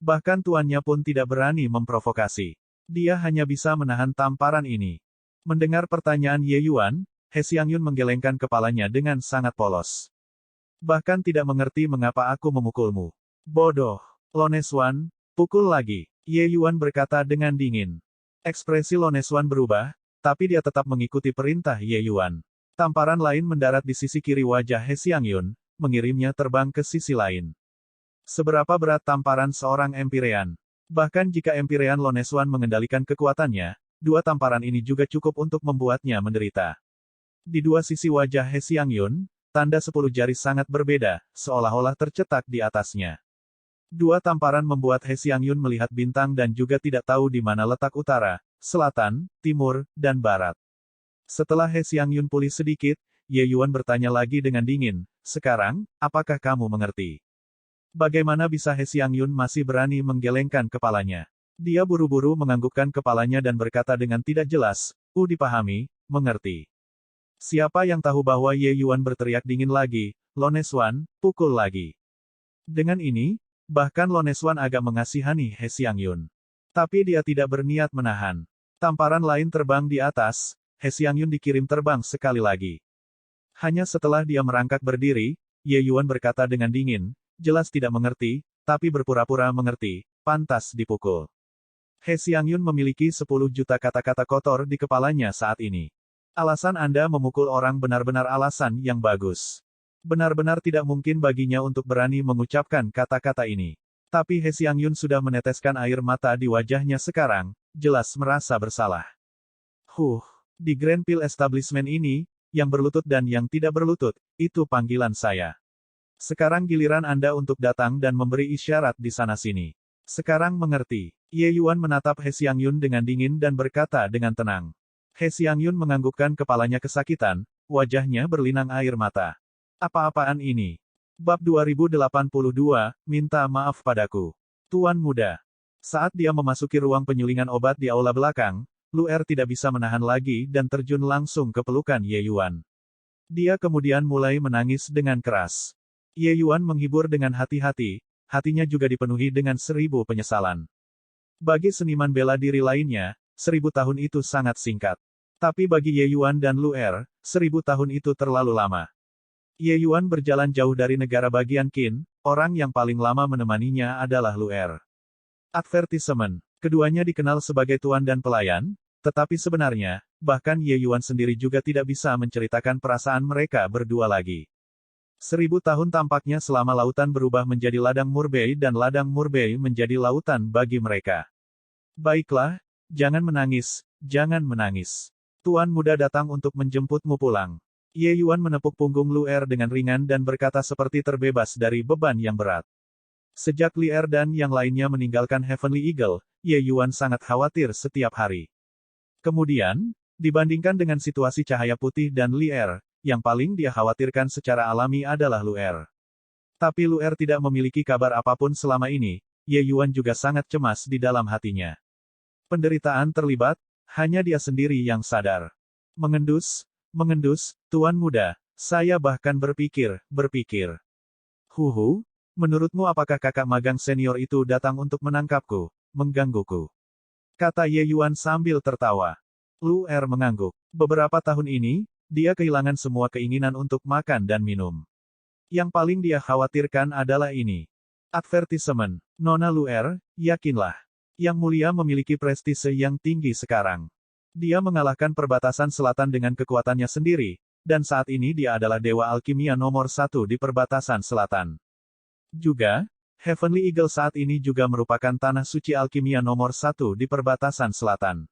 Bahkan tuannya pun tidak berani memprovokasi. Dia hanya bisa menahan tamparan ini. Mendengar pertanyaan Ye Yuan, He Xiangyun menggelengkan kepalanya dengan sangat polos. Bahkan tidak mengerti mengapa aku memukulmu. Bodoh. Loneswan, pukul lagi. Ye Yuan berkata dengan dingin. Ekspresi Loneswan berubah, tapi dia tetap mengikuti perintah Ye Yuan. Tamparan lain mendarat di sisi kiri wajah He Xiangyun, mengirimnya terbang ke sisi lain. Seberapa berat tamparan seorang Empirean? Bahkan jika Empirean Loneswan mengendalikan kekuatannya, dua tamparan ini juga cukup untuk membuatnya menderita. Di dua sisi wajah He Xiangyun, tanda 10 jari sangat berbeda, seolah-olah tercetak di atasnya. Dua tamparan membuat He Xiangyun melihat bintang dan juga tidak tahu di mana letak utara, selatan, timur, dan barat. Setelah He Xiangyun pulih sedikit, Ye Yuan bertanya lagi dengan dingin, "Sekarang, apakah kamu mengerti?" Bagaimana bisa He Xiangyun masih berani menggelengkan kepalanya? Dia buru-buru menganggukkan kepalanya dan berkata dengan tidak jelas, dipahami, mengerti." Siapa yang tahu bahwa Ye Yuan berteriak dingin lagi, "Loneswan, pukul lagi." Dengan ini, bahkan Loneswan agak mengasihani He Xiangyun. Tapi dia tidak berniat menahan. Tamparan lain terbang di atas, He Xiangyun dikirim terbang sekali lagi. Hanya setelah dia merangkak berdiri, Ye Yuan berkata dengan dingin, jelas tidak mengerti, tapi berpura-pura mengerti, pantas dipukul. He Xiangyun memiliki 10 juta kata-kata kotor di kepalanya saat ini. Alasan Anda memukul orang benar-benar alasan yang bagus. Benar-benar tidak mungkin baginya untuk berani mengucapkan kata-kata ini. Tapi He Xiangyun sudah meneteskan air mata di wajahnya sekarang, jelas merasa bersalah. Di Grand Pile Establishment ini, yang berlutut dan yang tidak berlutut, itu panggilan saya. Sekarang giliran Anda untuk datang dan memberi isyarat di sana-sini. Sekarang mengerti. Ye Yuan menatap He Xiangyun dengan dingin dan berkata dengan tenang. He Xiangyun menganggukkan kepalanya kesakitan, wajahnya berlinang air mata. Apa-apaan ini? Bab 2082, minta maaf padaku. Tuan muda. Saat dia memasuki ruang penyulingan obat di aula belakang, Luer tidak bisa menahan lagi dan terjun langsung ke pelukan Ye Yuan. Dia kemudian mulai menangis dengan keras. Ye Yuan menghibur dengan hati-hati, hatinya juga dipenuhi dengan 1000 penyesalan. Bagi seniman bela diri lainnya, 1000 tahun itu sangat singkat. Tapi bagi Ye Yuan dan Luer, 1000 tahun itu terlalu lama. Ye Yuan berjalan jauh dari negara bagian Qin, orang yang paling lama menemaninya adalah Luer. Advertisement. Keduanya dikenal sebagai tuan dan pelayan, tetapi sebenarnya, bahkan Ye Yuan sendiri juga tidak bisa menceritakan perasaan mereka berdua lagi. 1000 tahun tampaknya selama lautan berubah menjadi ladang Murbei dan ladang Murbei menjadi lautan bagi mereka. Baiklah, jangan menangis, jangan menangis. Tuan muda datang untuk menjemputmu pulang. Ye Yuan menepuk punggung Luer dengan ringan dan berkata seperti terbebas dari beban yang berat. Sejak Lier dan yang lainnya meninggalkan Heavenly Eagle, Ye Yuan sangat khawatir setiap hari. Kemudian, dibandingkan dengan situasi cahaya putih dan Lier, yang paling dia khawatirkan secara alami adalah Luer. Tapi Luer tidak memiliki kabar apapun selama ini, Ye Yuan juga sangat cemas di dalam hatinya. Penderitaan terlibat, hanya dia sendiri yang sadar. Mengendus, tuan muda, saya bahkan berpikir. Menurutmu apakah kakak magang senior itu datang untuk menangkapku, menggangguku? Kata Ye Yuan sambil tertawa. Luer mengangguk. Beberapa tahun ini, dia kehilangan semua keinginan untuk makan dan minum. Yang paling dia khawatirkan adalah ini. Advertisement. Nona Luer, yakinlah. Yang mulia memiliki prestise yang tinggi sekarang. Dia mengalahkan perbatasan selatan dengan kekuatannya sendiri, dan saat ini dia adalah dewa alkimia nomor 1 di perbatasan selatan. Juga, Heavenly Eagle saat ini juga merupakan tanah suci alkimia nomor 1 di perbatasan selatan.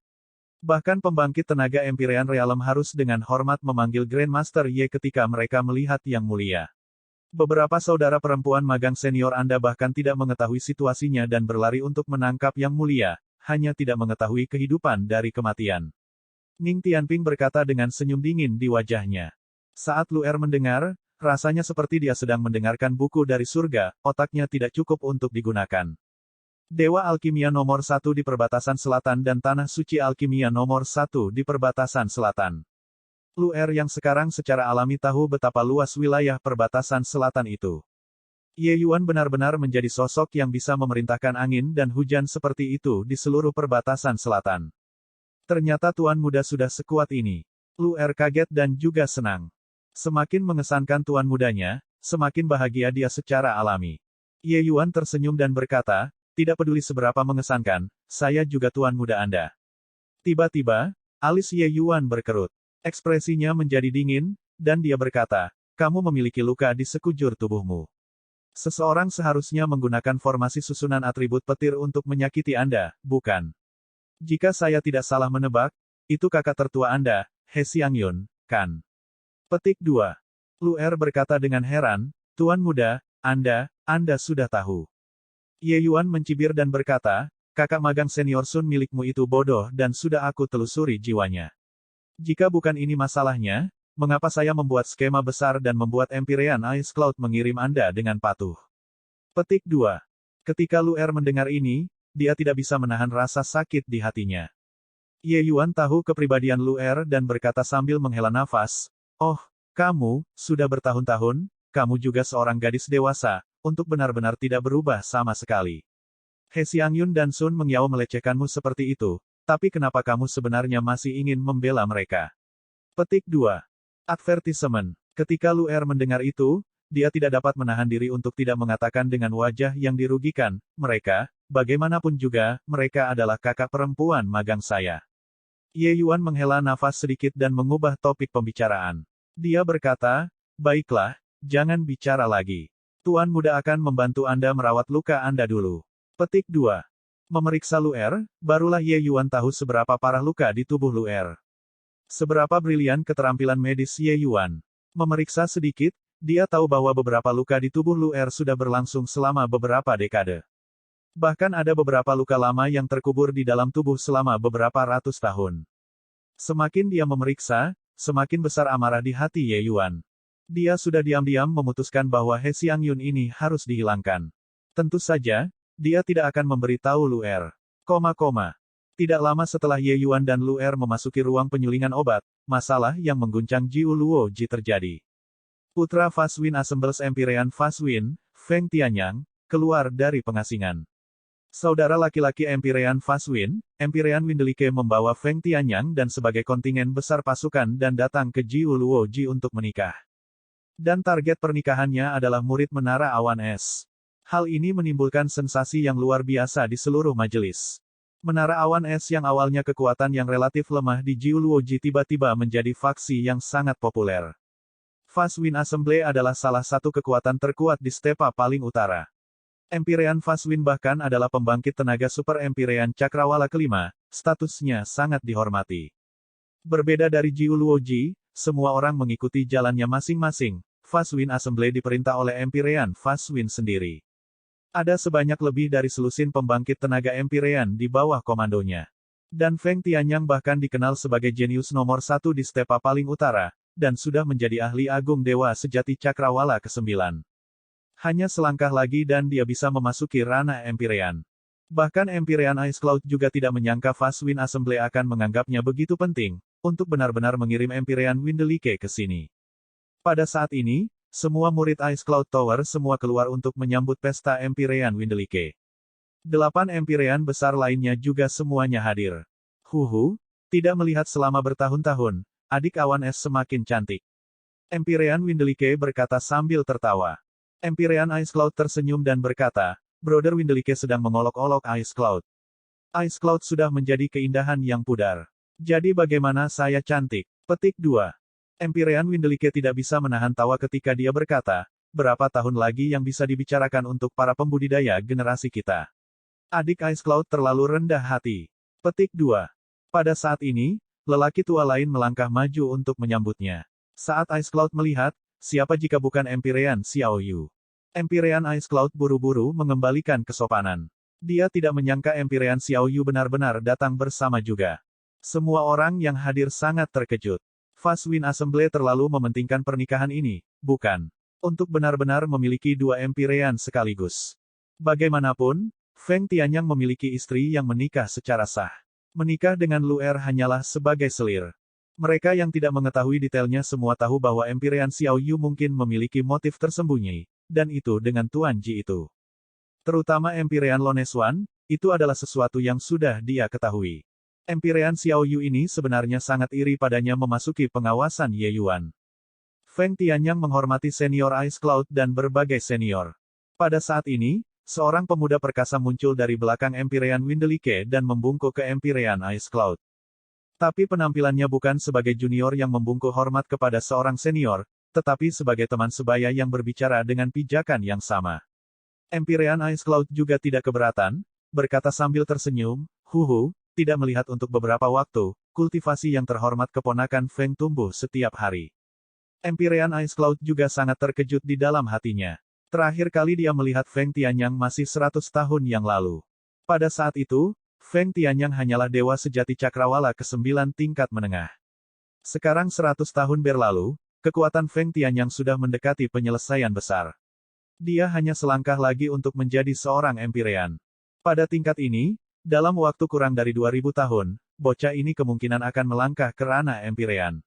Bahkan pembangkit tenaga Empyrean Realm harus dengan hormat memanggil Grandmaster Ye ketika mereka melihat Yang Mulia. Beberapa saudara perempuan magang senior Anda bahkan tidak mengetahui situasinya dan berlari untuk menangkap Yang Mulia, hanya tidak mengetahui kehidupan dari kematian. Ning Tianping berkata dengan senyum dingin di wajahnya. Saat Luer mendengar, rasanya seperti dia sedang mendengarkan buku dari surga, otaknya tidak cukup untuk digunakan. Dewa alkimia nomor 1 di perbatasan selatan dan tanah suci alkimia nomor 1 di perbatasan selatan. Luer yang sekarang secara alami tahu betapa luas wilayah perbatasan selatan itu. Ye Yuan benar-benar menjadi sosok yang bisa memerintahkan angin dan hujan seperti itu di seluruh perbatasan selatan. Ternyata Tuan Muda sudah sekuat ini. Luer kaget dan juga senang. Semakin mengesankan Tuan Mudanya, semakin bahagia dia secara alami. Ye Yuan tersenyum dan berkata, tidak peduli seberapa mengesankan, saya juga Tuan Muda Anda. Tiba-tiba, alis Ye Yuan berkerut. Ekspresinya menjadi dingin, dan dia berkata, kamu memiliki luka di sekujur tubuhmu. Seseorang seharusnya menggunakan formasi susunan atribut petir untuk menyakiti Anda, bukan? Jika saya tidak salah menebak, itu kakak tertua Anda, He Xiangyun, kan? Petik 2. Luer berkata dengan heran, Tuan Muda, Anda sudah tahu. Ye Yuan mencibir dan berkata, kakak magang senior Sun milikmu itu bodoh dan sudah aku telusuri jiwanya. Jika bukan ini masalahnya, mengapa saya membuat skema besar dan membuat Empyrean Ice Cloud mengirim Anda dengan patuh? Petik 2. Ketika Luer mendengar ini, dia tidak bisa menahan rasa sakit di hatinya. Ye Yuan tahu kepribadian Luer dan berkata sambil menghela nafas, oh, kamu, sudah bertahun-tahun, kamu juga seorang gadis dewasa, untuk benar-benar tidak berubah sama sekali. He Xiangyun dan Sun Mengyao melecehkanmu seperti itu, tapi kenapa kamu sebenarnya masih ingin membela mereka? Petik 2. Advertisement. Ketika Luer mendengar itu, dia tidak dapat menahan diri untuk tidak mengatakan dengan wajah yang dirugikan, mereka, bagaimanapun juga, mereka adalah kakak perempuan magang saya. Ye Yuan menghela nafas sedikit dan mengubah topik pembicaraan. Dia berkata, baiklah, jangan bicara lagi. Tuan Muda akan membantu Anda merawat luka Anda dulu. Petik 2. Memeriksa Luer, barulah Ye Yuan tahu seberapa parah luka di tubuh Luer. Seberapa brilian keterampilan medis Ye Yuan. Memeriksa sedikit, dia tahu bahwa beberapa luka di tubuh Luer sudah berlangsung selama beberapa dekade. Bahkan ada beberapa luka lama yang terkubur di dalam tubuh selama beberapa ratus tahun. Semakin dia memeriksa, semakin besar amarah di hati Ye Yuan. Dia sudah diam-diam memutuskan bahwa He Xiangyun ini harus dihilangkan. Tentu saja, dia tidak akan memberitahu Luer. Tidak lama setelah Ye Yuan dan Luer memasuki ruang penyulingan obat, masalah yang mengguncang Jiu Luo Ji terjadi. Putra Faswin Assembles Empyrean Faswin, Feng Tianyang, keluar dari pengasingan. Saudara laki-laki Empyrean Faswin, Empyrean Windelike membawa Feng Tianyang dan sebagai kontingen besar pasukan dan datang ke Jiu Luo Ji untuk menikah. Dan target pernikahannya adalah murid Menara Awan Es. Hal ini menimbulkan sensasi yang luar biasa di seluruh majelis. Menara Awan Es yang awalnya kekuatan yang relatif lemah di Jiu Luo Ji tiba-tiba menjadi faksi yang sangat populer. Faswin Assembly adalah salah satu kekuatan terkuat di stepa paling utara. Empyrean Faswin bahkan adalah pembangkit tenaga Super Empyrean Cakrawala kelima, statusnya sangat dihormati. Berbeda dari Jiu Luo Ji, semua orang mengikuti jalannya masing-masing. Faswin Assembly diperintah oleh Empyrean Faswin sendiri. Ada sebanyak lebih dari selusin pembangkit tenaga Empyrean di bawah komandonya. Dan Feng Tianyang bahkan dikenal sebagai jenius nomor 1 di stepa paling utara, dan sudah menjadi ahli agung dewa sejati Cakrawala ke-9. Hanya selangkah lagi dan dia bisa memasuki ranah Empyrean. Bahkan Empyrean Ice Cloud juga tidak menyangka Faswin Assembly akan menganggapnya begitu penting, untuk benar-benar mengirim Empyrean Windelike ke sini. Pada saat ini, semua murid Ice Cloud Tower semua keluar untuk menyambut pesta Empyrean Windelike. 8 Empyrean besar lainnya juga semuanya hadir. Tidak melihat selama bertahun-tahun, adik Awan Es semakin cantik. Empyrean Windelike berkata sambil tertawa. Empyrean Ice Cloud tersenyum dan berkata, Brother Windelike sedang mengolok-olok Ice Cloud. Ice Cloud sudah menjadi keindahan yang pudar. Jadi bagaimana saya cantik? Petik 2. Empirean Windelike tidak bisa menahan tawa ketika dia berkata, berapa tahun lagi yang bisa dibicarakan untuk para pembudidaya generasi kita? Adik Ice Cloud terlalu rendah hati. Petik 2. Pada saat ini, lelaki tua lain melangkah maju untuk menyambutnya. Saat Ice Cloud melihat, siapa jika bukan Empirean Xiaoyu? Empirean Ice Cloud buru-buru mengembalikan kesopanan. Dia tidak menyangka Empirean Xiaoyu benar-benar datang bersama juga. Semua orang yang hadir sangat terkejut. Fast Wind Assembly terlalu mementingkan pernikahan ini, bukan? Untuk benar-benar memiliki dua Empirean sekaligus. Bagaimanapun, Feng Tianyang memiliki istri yang menikah secara sah. Menikah dengan Luer hanyalah sebagai selir. Mereka yang tidak mengetahui detailnya semua tahu bahwa Empirean Xiaoyu mungkin memiliki motif tersembunyi, dan itu dengan Tuan Ji itu. Terutama Empirean Loneswan, itu adalah sesuatu yang sudah dia ketahui. Empirean Xiaoyu ini sebenarnya sangat iri padanya memasuki pengawasan Ye Yuan. Feng Tianyang menghormati senior Ice Cloud dan berbagai senior. Pada saat ini, seorang pemuda perkasa muncul dari belakang Empirean Windelike dan membungkuk ke Empirean Ice Cloud. Tapi penampilannya bukan sebagai junior yang membungkuk hormat kepada seorang senior, tetapi sebagai teman sebaya yang berbicara dengan pijakan yang sama. Empirean Ice Cloud juga tidak keberatan, berkata sambil tersenyum, "Huhu, tidak melihat untuk beberapa waktu, kultivasi yang terhormat keponakan Feng tumbuh setiap hari." Empirean Ice Cloud juga sangat terkejut di dalam hatinya. Terakhir kali dia melihat Feng Tianyang masih 100 tahun yang lalu. Pada saat itu, Feng Tianyang hanyalah dewa sejati cakrawala ke-9 tingkat menengah. Sekarang 100 tahun berlalu, kekuatan Feng Tianyang sudah mendekati penyelesaian besar. Dia hanya selangkah lagi untuk menjadi seorang Empirean. Pada tingkat ini, dalam waktu kurang dari 2000 tahun, bocah ini kemungkinan akan melangkah ke ranah Empirean.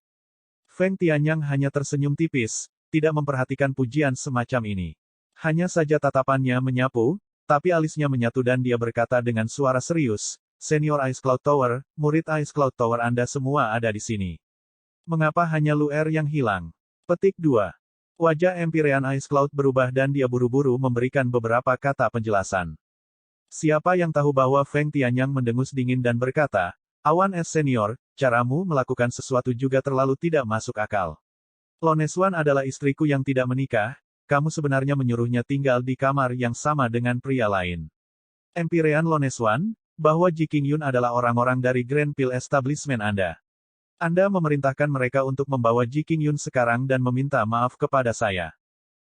Feng Tianyang hanya tersenyum tipis, tidak memperhatikan pujian semacam ini. Hanya saja tatapannya menyapu, tapi alisnya menyatu dan dia berkata dengan suara serius, "Senior Ice Cloud Tower, murid Ice Cloud Tower Anda semua ada di sini. Mengapa hanya Luer yang hilang?" Petik 2. Wajah Empirean Ice Cloud berubah dan dia buru-buru memberikan beberapa kata penjelasan. Siapa yang tahu bahwa Feng Tianyang mendengus dingin dan berkata, "Awan es senior, caramu melakukan sesuatu juga terlalu tidak masuk akal. Loneswan adalah istriku yang tidak menikah, kamu sebenarnya menyuruhnya tinggal di kamar yang sama dengan pria lain. Empirean Loneswan, bahwa Ji Qingyun adalah orang-orang dari Grand Pil Establishment Anda. Anda memerintahkan mereka untuk membawa Ji Qingyun sekarang dan meminta maaf kepada saya.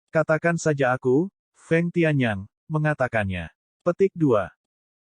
Katakan saja aku, Feng Tianyang, mengatakannya." Petik 2.